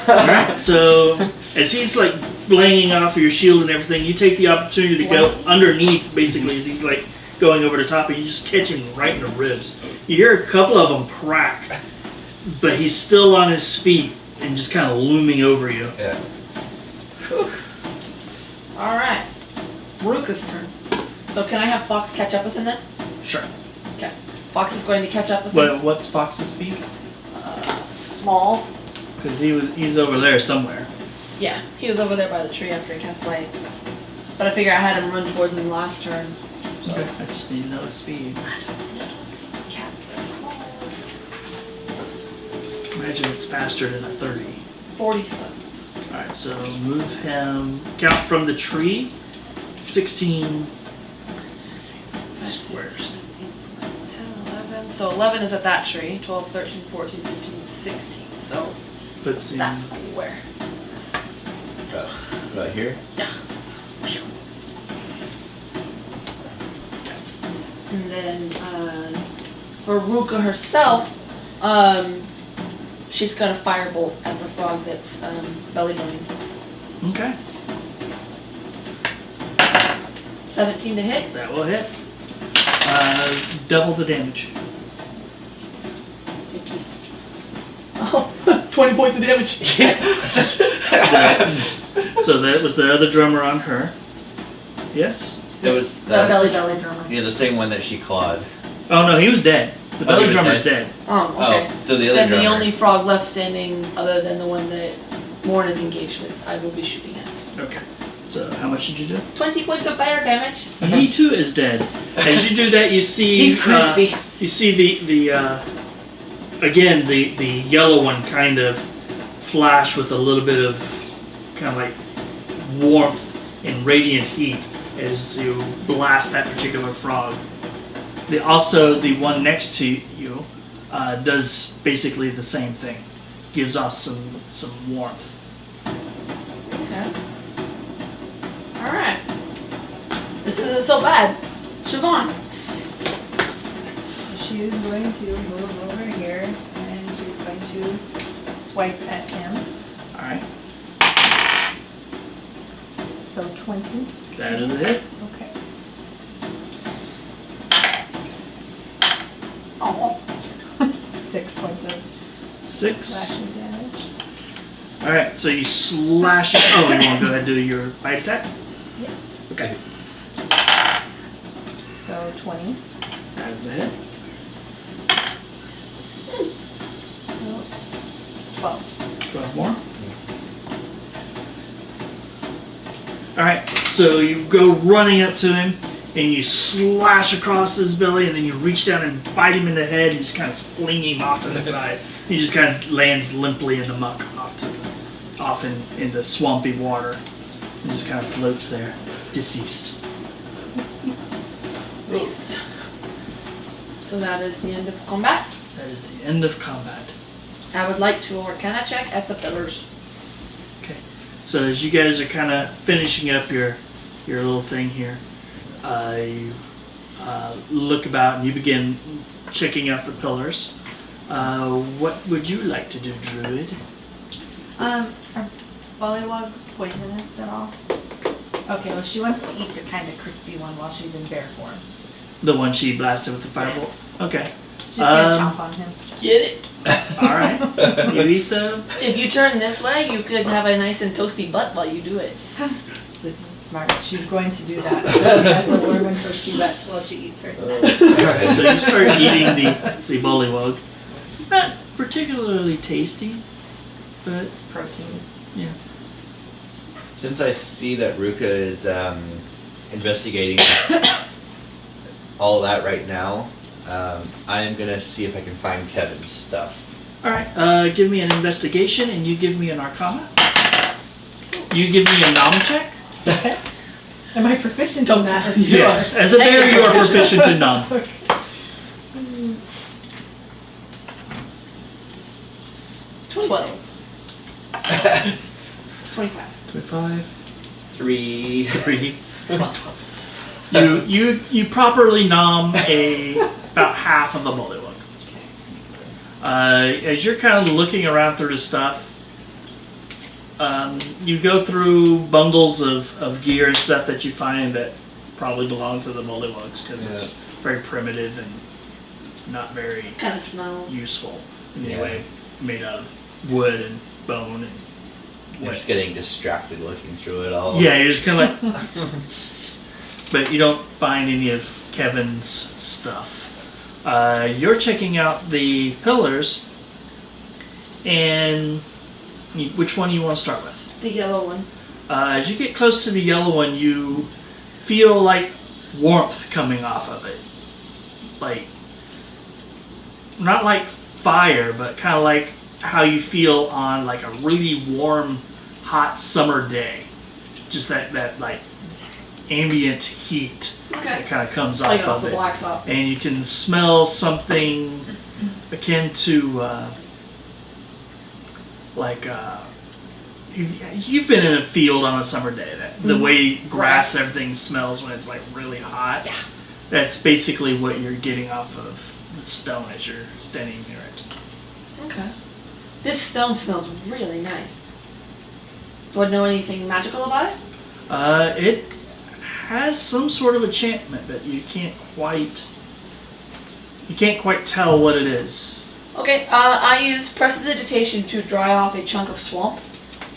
Alright, so as he's like blanging off of your shield and everything, you take the opportunity to go underneath, basically, as he's like going over the top, and you just catch him right in the ribs. You hear a couple of them crack, but he's still on his feet and just kind of looming over you. Yeah. Alright. Ruka's turn. So can I have Fox catch up with him then? Sure. Okay. Fox is going to catch up with him. But what's Fox's speed? Small. Because he's over there somewhere. Yeah, he was over there by the tree after he cast light. But I figure I had him run towards him last turn. So. Okay. I just need to know his speed. Cats are small. Imagine it's faster than a 30. 40 foot. Alright, so move him, count from the tree, 16 squares. 10, 11. So 11 is at that tree. 12, 13, 14, 15, 16. So Let's see. that's where. Right here? Yeah. And then for Ruka herself, she's got a firebolt at the frog that's belly drumming. Okay, 17 to hit. that will hit. Double the damage. Oh, 20 points of damage. So that was the other drummer on her. Yes? It was the belly drummer. yeah, the same one that she clawed. Oh no, he was dead. The Oh, belly he was drummer's dead? dead. Okay. Oh, so the other Then drummer. the only frog left standing, other than the one that Morn is engaged with, I will be shooting at. Okay. So how much did you do? 20 points of fire damage. He too is dead. As you do that, you see He's crispy. you see the again the yellow one kind of flash with a little bit of kind of like warmth and radiant heat as you blast that particular frog. Also, the one next to you does basically the same thing. Gives off some warmth. Okay. Alright. This isn't so bad. Siobhan. She is going to move over here and she's going to swipe at him. All right. So 20. That is a hit. Okay. Oh. 6 points of 6. slashing damage. All right. So you slash it. Oh, you want to go ahead and do your bite attack? Yes. Okay. So 20. That is a hit. So 12. 12 more. All right. So you go running up to him and you slash across his belly, and then you reach down and bite him in the head and just kind of fling him off to the side. He just kind of lands limply in the muck off in the swampy water and just kind of floats there, deceased. Nice. So that is the end of combat. That is the end of combat. I would like to Arcana check at the pillars. Okay. So as you guys are kind of finishing up your little thing here, you look about and you begin checking out the pillars. What would you like to do, Druid? Are bullywugs poisonous at all? Okay, well she wants to eat the kind of crispy one while she's in bear form. The one she blasted with the firebolt? Okay. She's gonna chomp on him. Get it? Alright. You eat the... If you turn this way, you could have a nice and toasty butt while you do it. This is smart. She's going to do that. She has the warm and toasty butt while she eats her snack. Alright, so you start eating the bullywug. Not particularly tasty, but Protein. yeah. Since I see that Ruka is investigating all that right now, I am gonna see if I can find Kevin's stuff. Alright, give me an investigation and you give me an arcana. You give me a nom check. Am I proficient in that? As you Yes, are? as a bear you are proficient in nom. 12. It's 25. 25. 3. 3. You properly nom about half of a bullywug. As you're kind of looking around through the stuff, you go through bundles of gear and stuff that you find that probably belong to the bullywugs because it's very primitive and not very Kind of smells. useful in any Yeah. way, made out of wood and bone and I'm just getting distracted looking through it all. yeah, you're just kind of like, but you don't find any of Kevin's stuff. You're checking out the pillars, and which one you want to start with? The yellow one. As you get close to the yellow one, you feel like warmth coming off of it, like not like fire, but kind of like how you feel on like a really warm, hot summer day. Just that like ambient heat Okay. that kind of comes Like off off of the it. blacktop. And you can smell something akin to you've been in a field on a summer day. The way grass and everything smells when it's like really hot. Yeah. That's basically what you're getting off of the stone as you're standing near it. Okay. This stone smells really nice. Do I know anything magical about it? It has some sort of enchantment, but you can't quite tell what it is. Okay, I use prestidigitation to dry off a chunk of swamp,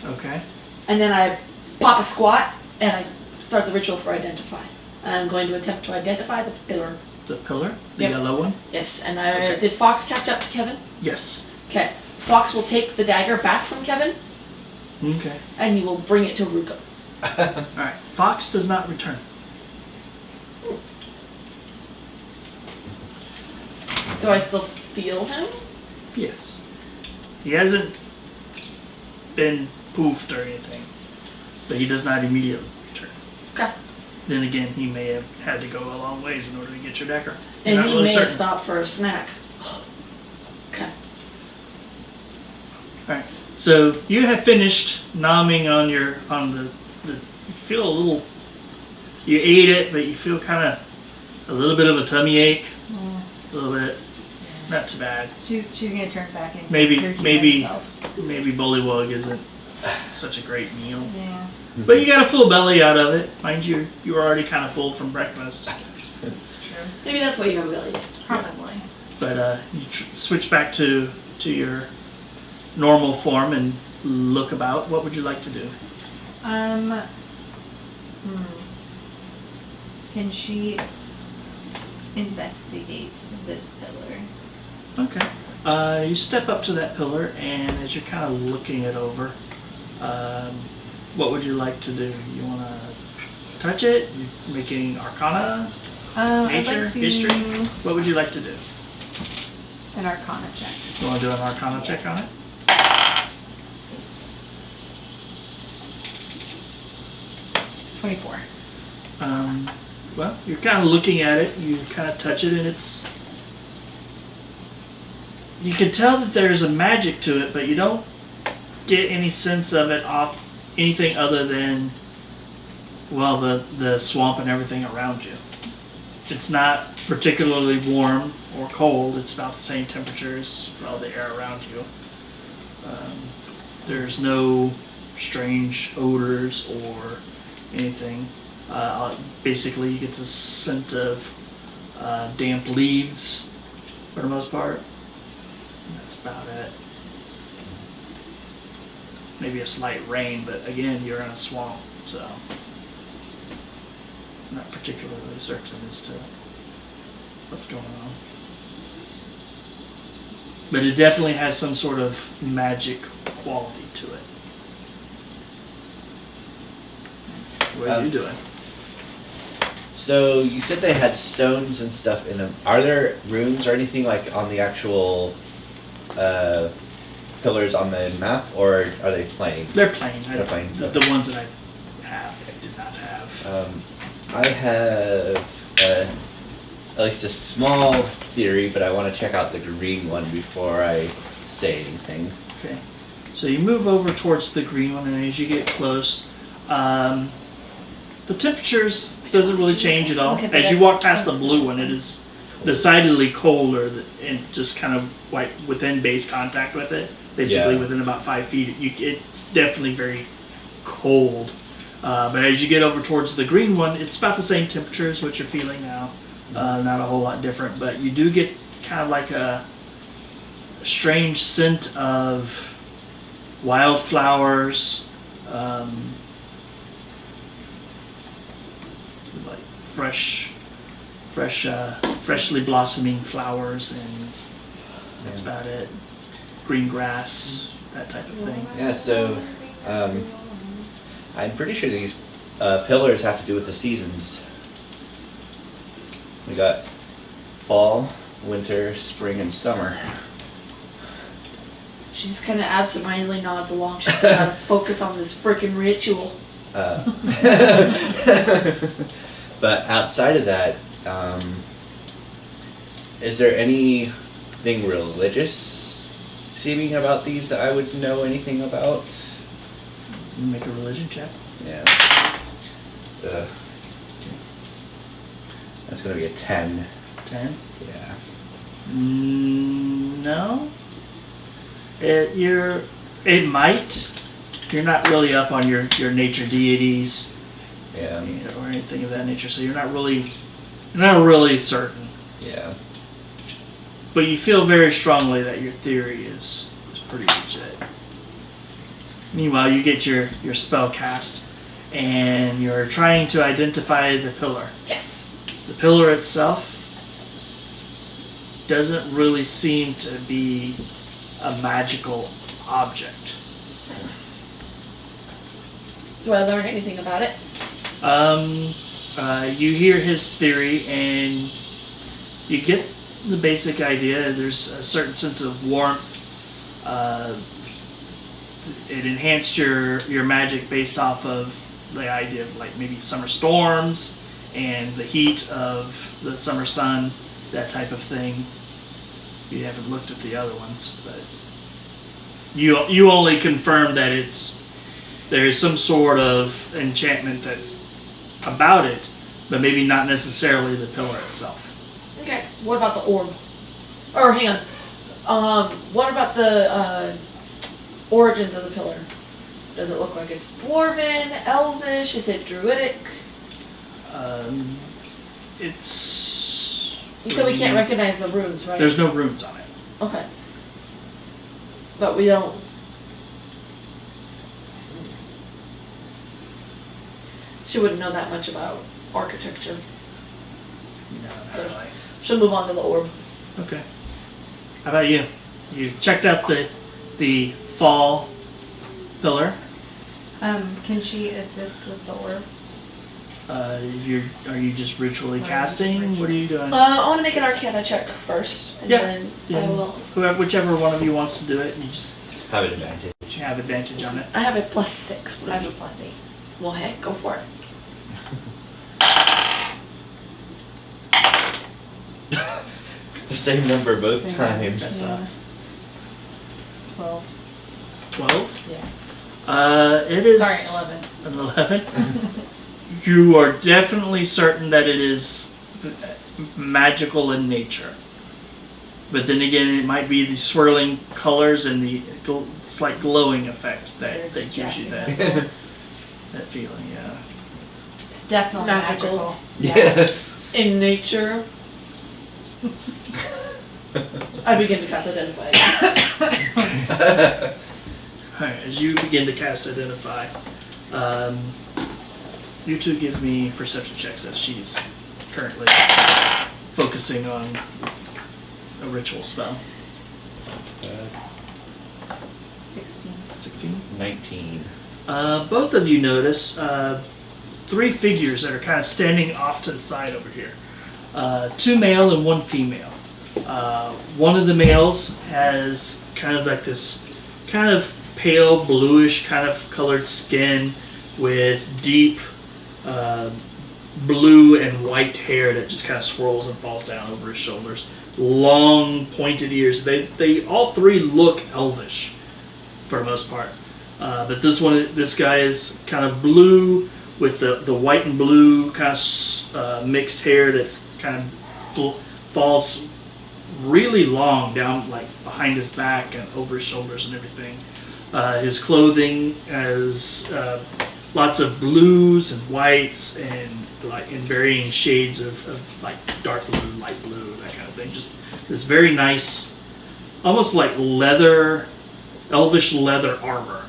Okay. and then I pop a squat, and I start the ritual for identify. I'm going to attempt to identify the pillar. The pillar? The Yep. yellow one? Yes, and I Okay. did Fox catch up to Kevin? Yes. Okay. Fox will take the dagger back from Kevin, Okay. and you will bring it to Ruka. Alright. Fox does not return. Do I still feel him? Yes. He hasn't been poofed or anything, but he does not immediately return. Okay. Then again, he may have had to go a long ways in order to get your dagger. And Not he really may certain. have stopped for a snack. Okay. Alright. So you have finished nomming on the you feel a little, you ate it, but you feel kind of a little bit of a tummy ache. A little bit. Not too bad. She's gonna turn back into Maybe her human self. bullywug isn't such a great meal. Yeah, But you got a full belly out of it. Mind you, you were already kind of full from breakfast. that's true. Maybe that's why you have a belly. Probably. But you switch back to your normal form and look about. What would you like to do? Can she investigate this pillar? Okay. You step up to that pillar, and as you're kind of looking it over, what would you like to do? You want to touch it? You're making Arcana? I'd Nature? like to History? What would you like to do? An Arcana check. You want to do an Arcana check on it? $24. Well, you're kind of looking at it, you kind of touch it, and you can tell that there's a magic to it, but you don't get any sense of it off anything other than, well, the swamp and everything around you. It's not particularly warm or cold, it's about the same temperature as, well, the air around you. There's no strange odors or anything. Basically, you get the scent of damp leaves for the most part. And that's about it. Maybe a slight rain, but again, you're in a swamp, so I'm not particularly certain as to what's going on. But it definitely has some sort of magic quality to it. What are you doing? So you said they had stones and stuff in them. Are there runes or anything like on the actual pillars on the map, or are they plain? They're plain. They're plain. The ones that I have, I did not have. I have at least a small theory, but I want to check out the green one before I say anything. Okay. So you move over towards the green one, and as you get close, the temperatures doesn't really change at all. As you walk past the blue one, it is decidedly colder and just kind of like within base contact with it. Basically, within about 5 feet, it's definitely very cold. But as you get over towards the green one, it's about the same temperature as what you're feeling now. Not a whole lot different, but you do get kind of like a strange scent of wildflowers, like freshly blossoming flowers, and that's about it. Green grass, that type of thing. Yeah, so I'm pretty sure these pillars have to do with the seasons. We got fall, winter, spring, and summer. She just kind of absentmindedly nods along. She's got to focus on this freaking ritual. But outside of that, is there anything religious seeming about these that I would know anything about? Make a religion check. Yeah. That's gonna be a 10. 10? Yeah. No. It might. You're not really up on your nature deities, Yeah. or anything of that nature, so you're not really certain. Yeah. But you feel very strongly that your theory is pretty legit. Meanwhile, you get your spell cast, and you're trying to identify the pillar. Yes. The pillar itself doesn't really seem to be a magical object. Do I learn anything about it? You hear his theory and you get the basic idea. There's a certain sense of warmth. It enhanced your magic based off of the idea of like maybe summer storms and the heat of the summer sun, that type of thing. You haven't looked at the other ones, but you only confirm that there is some sort of enchantment that's about it, but maybe not necessarily the pillar itself. Okay. What about the orb? Or hang on. What about the origins of the pillar? Does it look like it's dwarven, elvish? Is it druidic? It's. You said we can't recognize the runes, right? There's no runes on it. Okay. But we don't. She wouldn't know that much about architecture. No, not So- really. She'll move on to the orb. Okay. How about you? You checked out the fall pillar. Can she assist with the orb? Are you just ritually Or casting? just What are you doing? I want to make an Arcana check first, and Yeah. then I Yeah. will. Whichever one of you wants to do it, you just Have an advantage. have advantage on it. I have a +6. I have a +8. Well, heck, go for it. The same number both Same times. That's Yeah. 12. 12. Yeah. It is. Sorry, 11. An 11. You are definitely certain that it is magical in nature. But then again, it might be the swirling colors and the slight glowing effect Very that gives you distracting. that that feeling. Yeah. It's definitely Magical. magical. Yeah. In nature, I begin to cast Identify. Alright, as you begin to cast Identify, you two give me perception checks as she's currently focusing on a ritual spell. 16. 16? 19. Both of you notice three figures that are kind of standing off to the side over here. Two male and one female. One of the males has kind of like this kind of pale bluish kind of colored skin with deep blue and white hair that just kind of swirls and falls down over his shoulders. Long pointed ears. They all three look elvish for the most part. But this guy is kind of blue with the white and blue kind of mixed hair that's kind of falls really long down like behind his back and over his shoulders and everything. His clothing has lots of blues and whites and like in varying shades of like dark blue, light blue, that kind of thing. Just this very nice, almost like leather, elvish leather armor.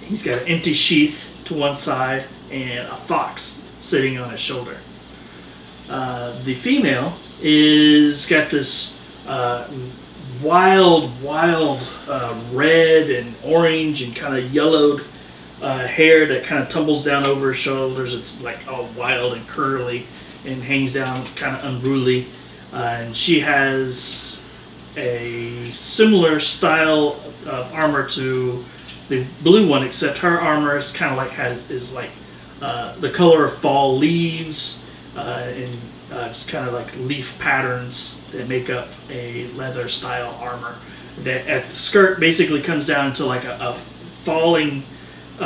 He's got an empty sheath to one side and a fox sitting on his shoulder. The female is got this wild red and orange and kind of yellowed hair that kind of tumbles down over her shoulders. It's like all wild and curly and hangs down kind of unruly. And she has a similar style of armor to the blue one, except her armor is kind of like is like the color of fall leaves and just kind of like leaf patterns that make up a leather style armor. That at the skirt basically comes down to like a falling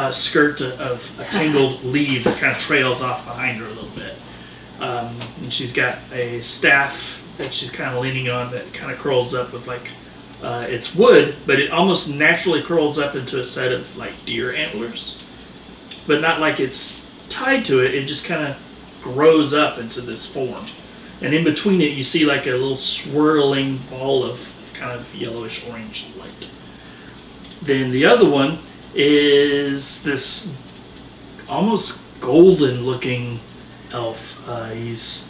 skirt of tangled leaves that kind of trails off behind her a little bit. And she's got a staff that she's kind of leaning on that kind of curls up with like it's wood, but it almost naturally curls up into a set of like deer antlers, but not like it's tied to it. It just kind of grows up into this form, and in between it you see like a little swirling ball of kind of yellowish orange light. Then the other one is this almost golden looking elf. He's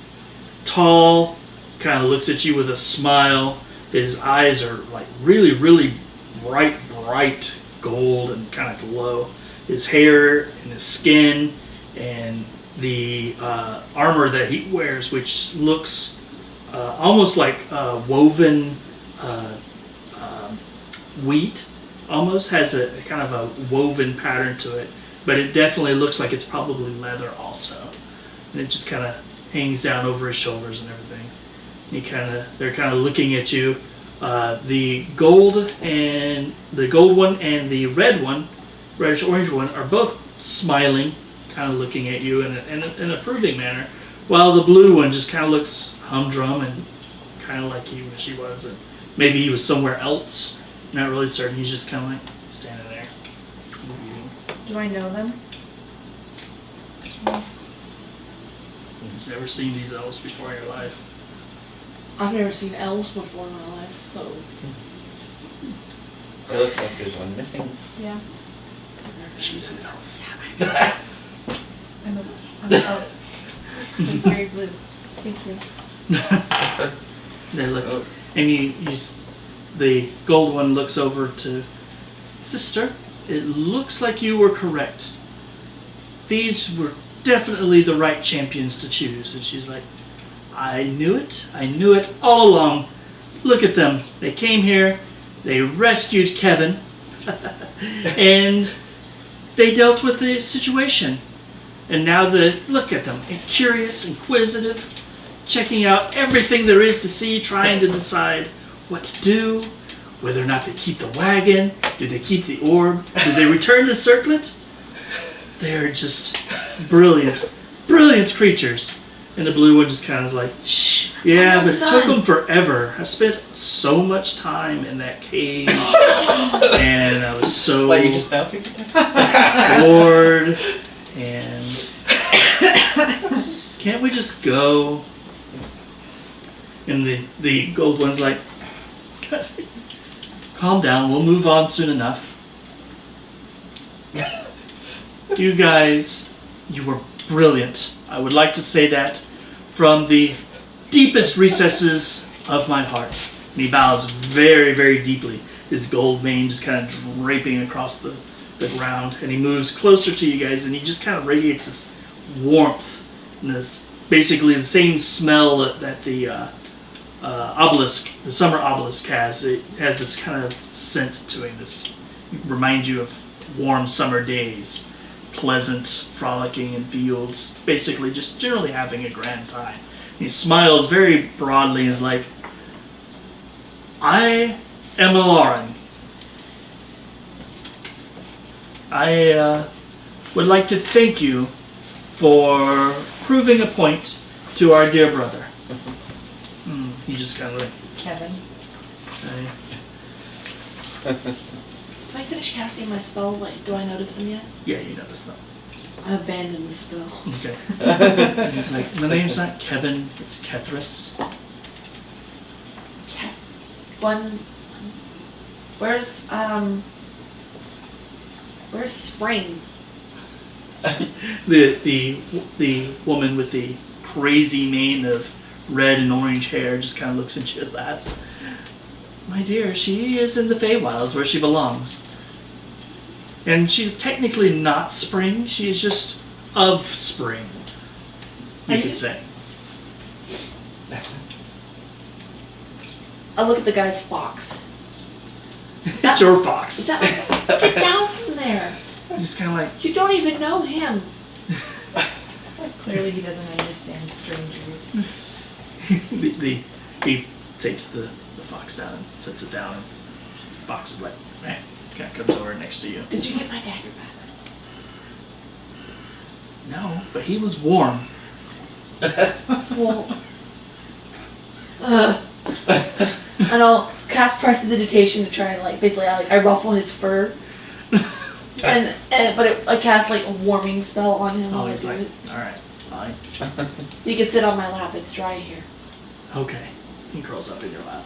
tall, kind of looks at you with a smile. His eyes are like really, really bright gold and kind of glow. His hair and his skin and the armor that he wears, which looks almost like woven wheat, almost has a kind of a woven pattern to it, but it definitely looks like it's probably leather also. And it just kind of hangs down over his shoulders and everything. They're kind of looking at you. The gold one and the red one, reddish orange one, are both smiling, kind of looking at you in an approving manner, while the blue one just kind of looks humdrum and kind of like he wish he was, and maybe he was somewhere else. Not really certain. He's just kind of like standing there. Do I know them? Never seen these elves before in your life. I've never seen elves before in my life, so It looks like there's one missing. Yeah. She's an elf. I'm an elf. It's very blue. Thank you. They look, and the gold one looks over to Sister. It looks like you were correct. These were definitely the right champions to choose. And she's like, I knew it all along. Look at them. They came here, they rescued Kevin, and they dealt with the situation. And now look at them, curious, inquisitive, checking out everything there is to see, trying to decide what to do, whether or not they keep the wagon, do they keep the orb, do they return the circlet? They're just brilliant creatures. And the blue one just kind of like, shh. Yeah, but it took them forever. I spent so much time in that cage, and I was so What, you just now figured that? bored, and can't we just go? And the gold one's like, calm down, we'll move on soon enough. You guys, you were brilliant. I would like to say that from the deepest recesses of my heart. And he bows very, very deeply, his gold mane just kind of draping across the ground. And he moves closer to you guys, and he just kind of radiates this warmth and this basically the same smell that the obelisk, the summer obelisk has. It has this kind of scent to it. This reminds you of warm summer days, pleasant frolicking in fields, basically just generally having a grand time. He smiles very broadly and is like, I am Lauren. I would like to thank you for proving a point to our dear brother. He just kind of like, Kevin. do I finish casting my spell? Like, do I notice them yet? yeah, you notice that. I abandoned the spell. Okay. And he's like, my name's not Kevin, it's Kethris. Where's Spring? The woman with the crazy mane of red and orange hair just kind of looks at you at last. My dear, she is in the Feywilds where she belongs. And she's technically not spring, she is just of spring, you could say. I look at the guy's fox. It's your fox. Get down from there. Just kind of like, You don't even know him. Clearly he doesn't understand strangers. he takes the fox down and sets it down, and the fox is like, kind of comes over next to you. Did you get my dagger back? No, but he was warm. Well, and I'll cast Prestidigitation to try and like basically I ruffle his fur, and I cast like a warming spell on him while I He's do like, it. all right, fine. You can sit on my lap. It's dry here. Okay. He curls up in your lap.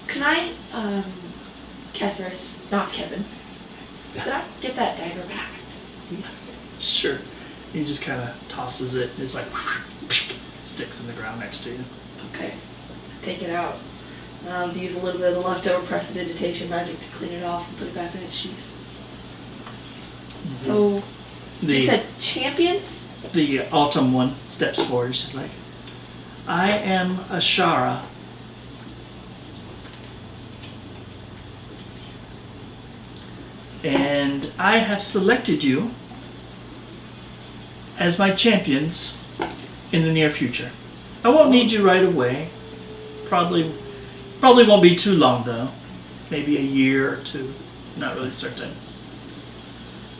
Can I, Kethris, not Kevin, could I get that dagger back? Sure. He just kind of tosses it. It's like sticks in the ground next to you. Okay. Take it out. I'll use a little bit of the leftover prestidigitation magic to clean it off and put it back in its sheath. So, you said champions? The autumn one steps forward. She's like, I am Ashara. And I have selected you as my champions in the near future. I won't need you right away. Probably won't be too long though. Maybe a year or two. Not really certain.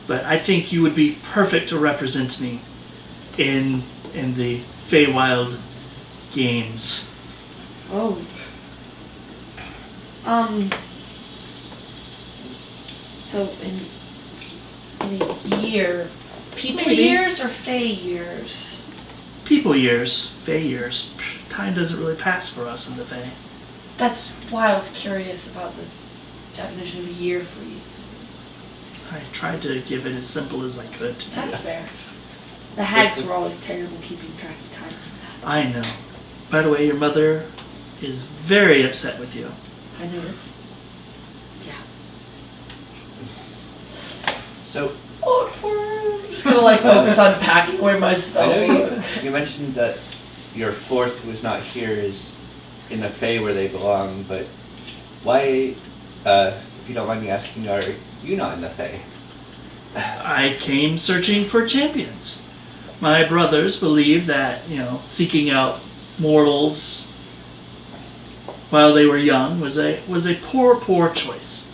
But I think you would be perfect to represent me in the Feywild games. Oh. So in a year, people Maybe. years or Fey years? People years, Fey years. Time doesn't really pass for us in the Fey. That's why I was curious about the definition of a year for you. I tried to give it as simple as I could to That's you. fair. The hags were always terrible keeping track of time. I know. By the way, your mother is very upset with you. I noticed. Yeah. So, I'm just gonna like focus on packing away my I spell. know you mentioned that your fourth who is not here is in the Fae where they belong, but why, if you don't mind me asking, are you not in the Fae? I came searching for champions. My brothers believed that, seeking out mortals while they were young was a poor choice.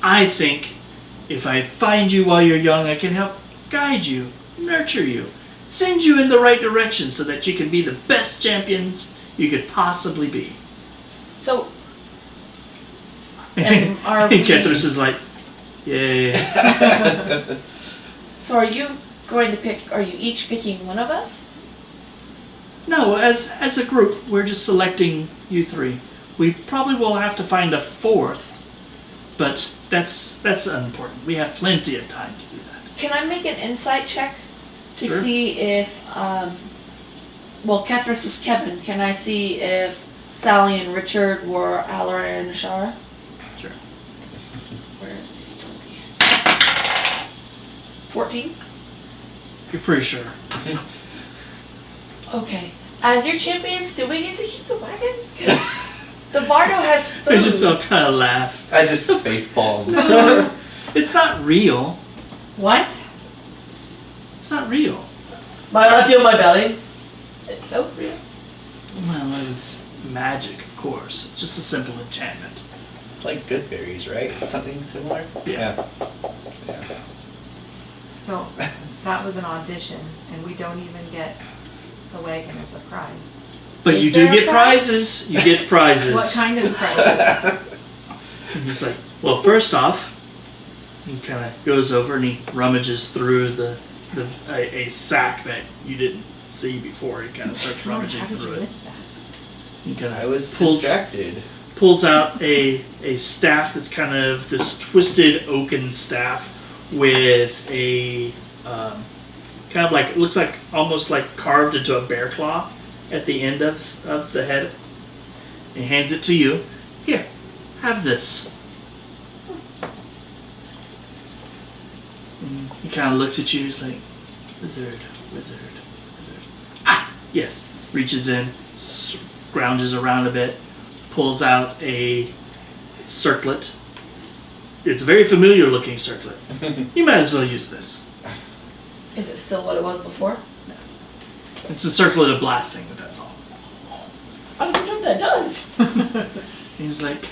I think if I find you while you're young, I can help guide you, nurture you, send you in the right direction so that you can be the best champions you could possibly be. So, and are we... Kethris is like, yay. So are you going to pick, are you each picking one of us? No, as a group, we're just selecting you three. We probably will have to find a fourth, but that's unimportant. We have plenty of time to do that. Can I make an insight check to Sure. see if, well, Kethris was Kevin. Can I see if Sally and Richard were Alarin and Ashara? Sure. Where is it? 14? You're pretty sure. Okay. As your champions, do we get to keep the wagon? Because the Vardo has food. I just all kind of laugh. I just facepalm. No, it's not real. What? It's not real. I feel my belly. It felt real. Well, it was magic, of course. It's just a simple enchantment. It's like good berries, right? Something similar? Yeah. Yeah. So that was an audition, and we don't even get the wagon as a prize. But Is you do there a get prize? prizes. You get prizes. What kind of prizes? And he's like, well, first off, he kind of goes over and he rummages through a sack that you didn't see before. He kind of starts rummaging How did through you it. miss that? He kind I of was pulls distracted. out a staff that's kind of this twisted oaken staff with a kind of like, it looks like almost like carved into a bear claw at the end of the head. He hands it to you. Here, have this. And he kind of looks at you. He's like, wizard. Ah, yes. Reaches in, scrounges around a bit, pulls out a circlet. It's a very familiar looking circlet. You might as well use this. Is it still what it was before? It's a circlet of blasting, but that's all. I don't know what that does. He's like,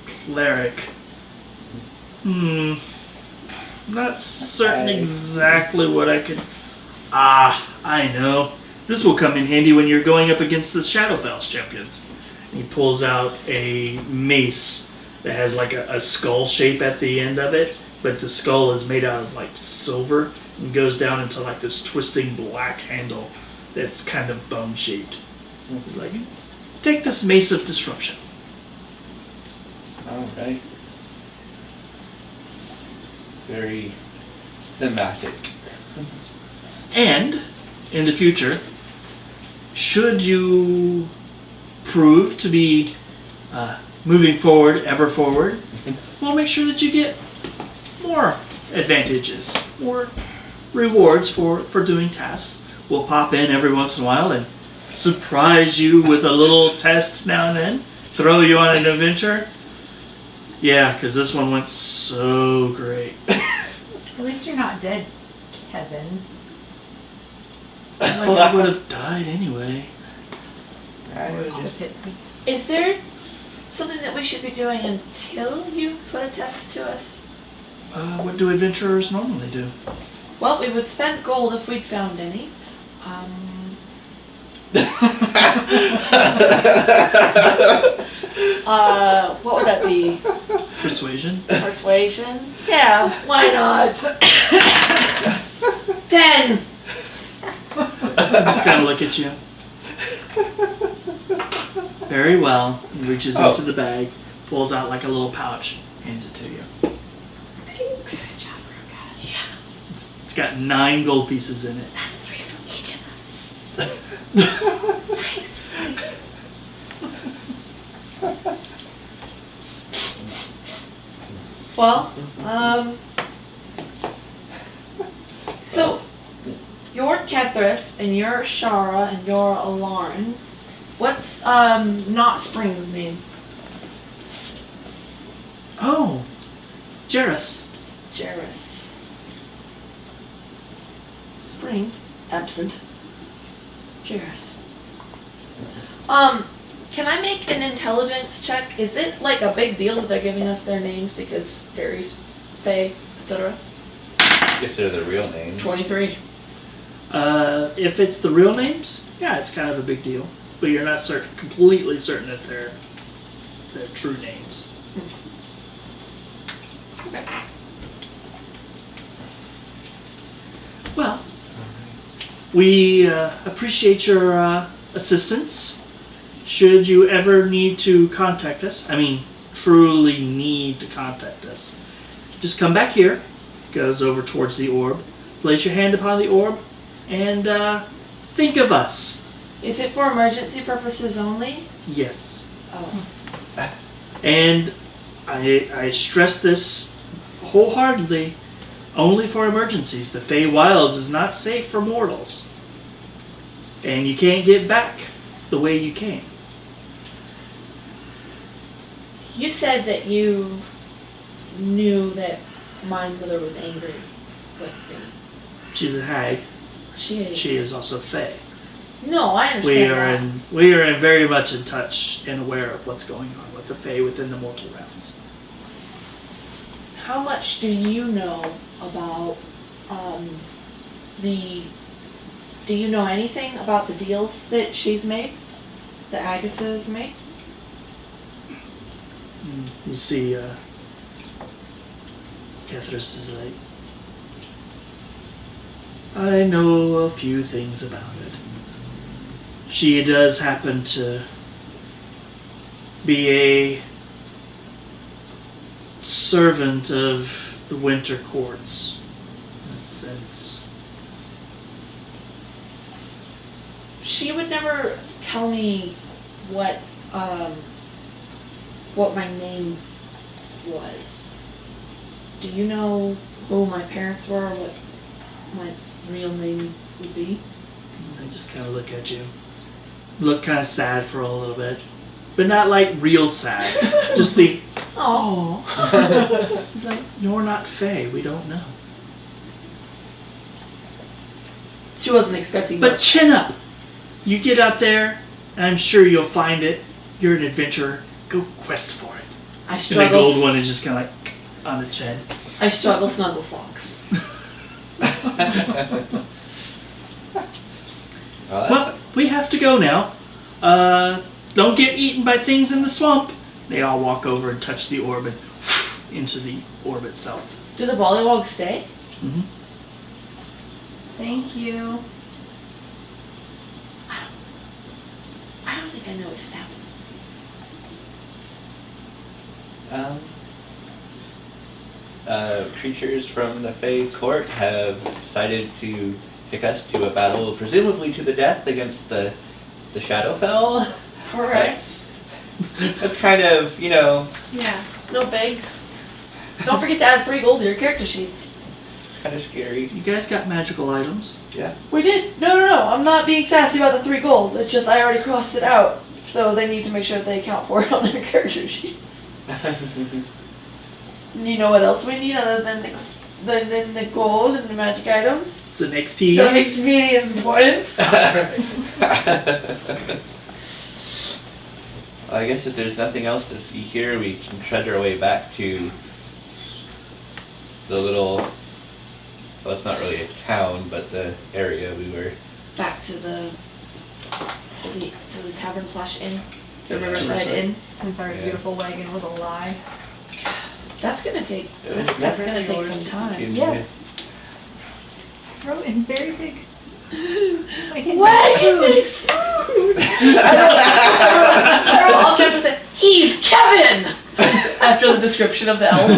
Cleric. Not certain exactly what I could... Ah, I know. This will come in handy when you're going up against the Shadowfell's champions. He pulls out a mace that has like a skull shape at the end of it, but the skull is made out of like silver and goes down into like this twisting black handle that's kind of bone shaped. He's like, take this mace of disruption. Alright. Very thematic. And in the future, should you prove to be moving forward, ever forward, we'll make sure that you get more advantages, more rewards for doing tasks. We'll pop in every once in a while and surprise you with a little test now and then, throw you on an adventure. Yeah, because this one went so great. At least you're not dead, Kevin. Like I would have died anyway. Where's the pit? Is there something that we should be doing until you put a test to us? What do adventurers normally do? Well, we would spend gold if we'd found any. What would that be? Persuasion? Persuasion? Yeah, why not? 10! I'm just gonna look at you. Very well. He reaches into the bag, pulls out like a little pouch, hands it to you. Thanks. Good job, Ruka. Yeah. It's got 9 gold pieces in it. That's 3 from each of us. Nice. Well, so you're Kethris and you're Shara and you're Alarin. What's not Spring's name? Oh, Jairus. Jairus. Spring, absent. Jairus. Can I make an intelligence check? Is it like a big deal that they're giving us their names because fairies, fae, etc.? If they're the real names. 23. If it's the real names, yeah, it's kind of a big deal. But you're not completely certain that they're true names. Okay. Well, we appreciate your assistance. Should you ever need to contact us, truly need to contact us, just come back here, goes over towards the orb, place your hand upon the orb, and think of us. Is it for emergency purposes only? Yes. Oh. And I stress this wholeheartedly, only for emergencies. The Fey Wilds is not safe for mortals. And you can't get back the way you came. You said that you knew that my mother was angry with me. She's a hag. She is. She is also Fey. No, I understand We are very much in touch and aware of what's going on with the Fey within the mortal realms. How much do you know about do you know anything about the deals that she's made? That Agatha's made? You see, Kethris is like, I know a few things about it. She does happen to be a servant of the Winter Courts, in a sense. She would never tell me what my name was. Do you know who my parents were, what my real name would be? I just kind of look at you. Look kind of sad for a little bit. But not like real sad. Just the, oh. He's like, you're not Fae, we don't know. She wasn't expecting But much. chin up. You get out there, and I'm sure you'll find it. You're an adventurer. Go quest for it. I And the struggle. gold one is just kind of like on the chin. I struggle snuggle fox. Well, we have to go now. Don't get eaten by things in the swamp. They all walk over and touch the orb and into the orb itself. Do the bollywogs stay? Mm-hmm. Thank you. I don't think I know what just happened. Creatures from the Fey Court have decided to pick us to a battle, presumably to the death, against the the Shadowfell. Alright. That's kind of, Yeah. No big. Don't forget to add 3 gold to your character sheets. it's kind of scary. You guys got magical items? Yeah. We did. No. I'm not being sassy about the 3 gold. It's just I already crossed it out. So they need to make sure that they account for it on their character sheets. You know what else we need other than the gold and the magic items? Some XP. Some experience points. I guess if there's nothing else to see here, we can trudge our way back to the little, well, it's not really a town, but the area we were. Back to the tavern / inn. The Riverside Inn. Since our Yeah. beautiful wagon was a lie. That's gonna take It's that's never gonna take yours some to time. begin Yes. Wrote in very big. Wagon makes food! I don't know, I'll have to say, he's Kevin! After the description of the elf.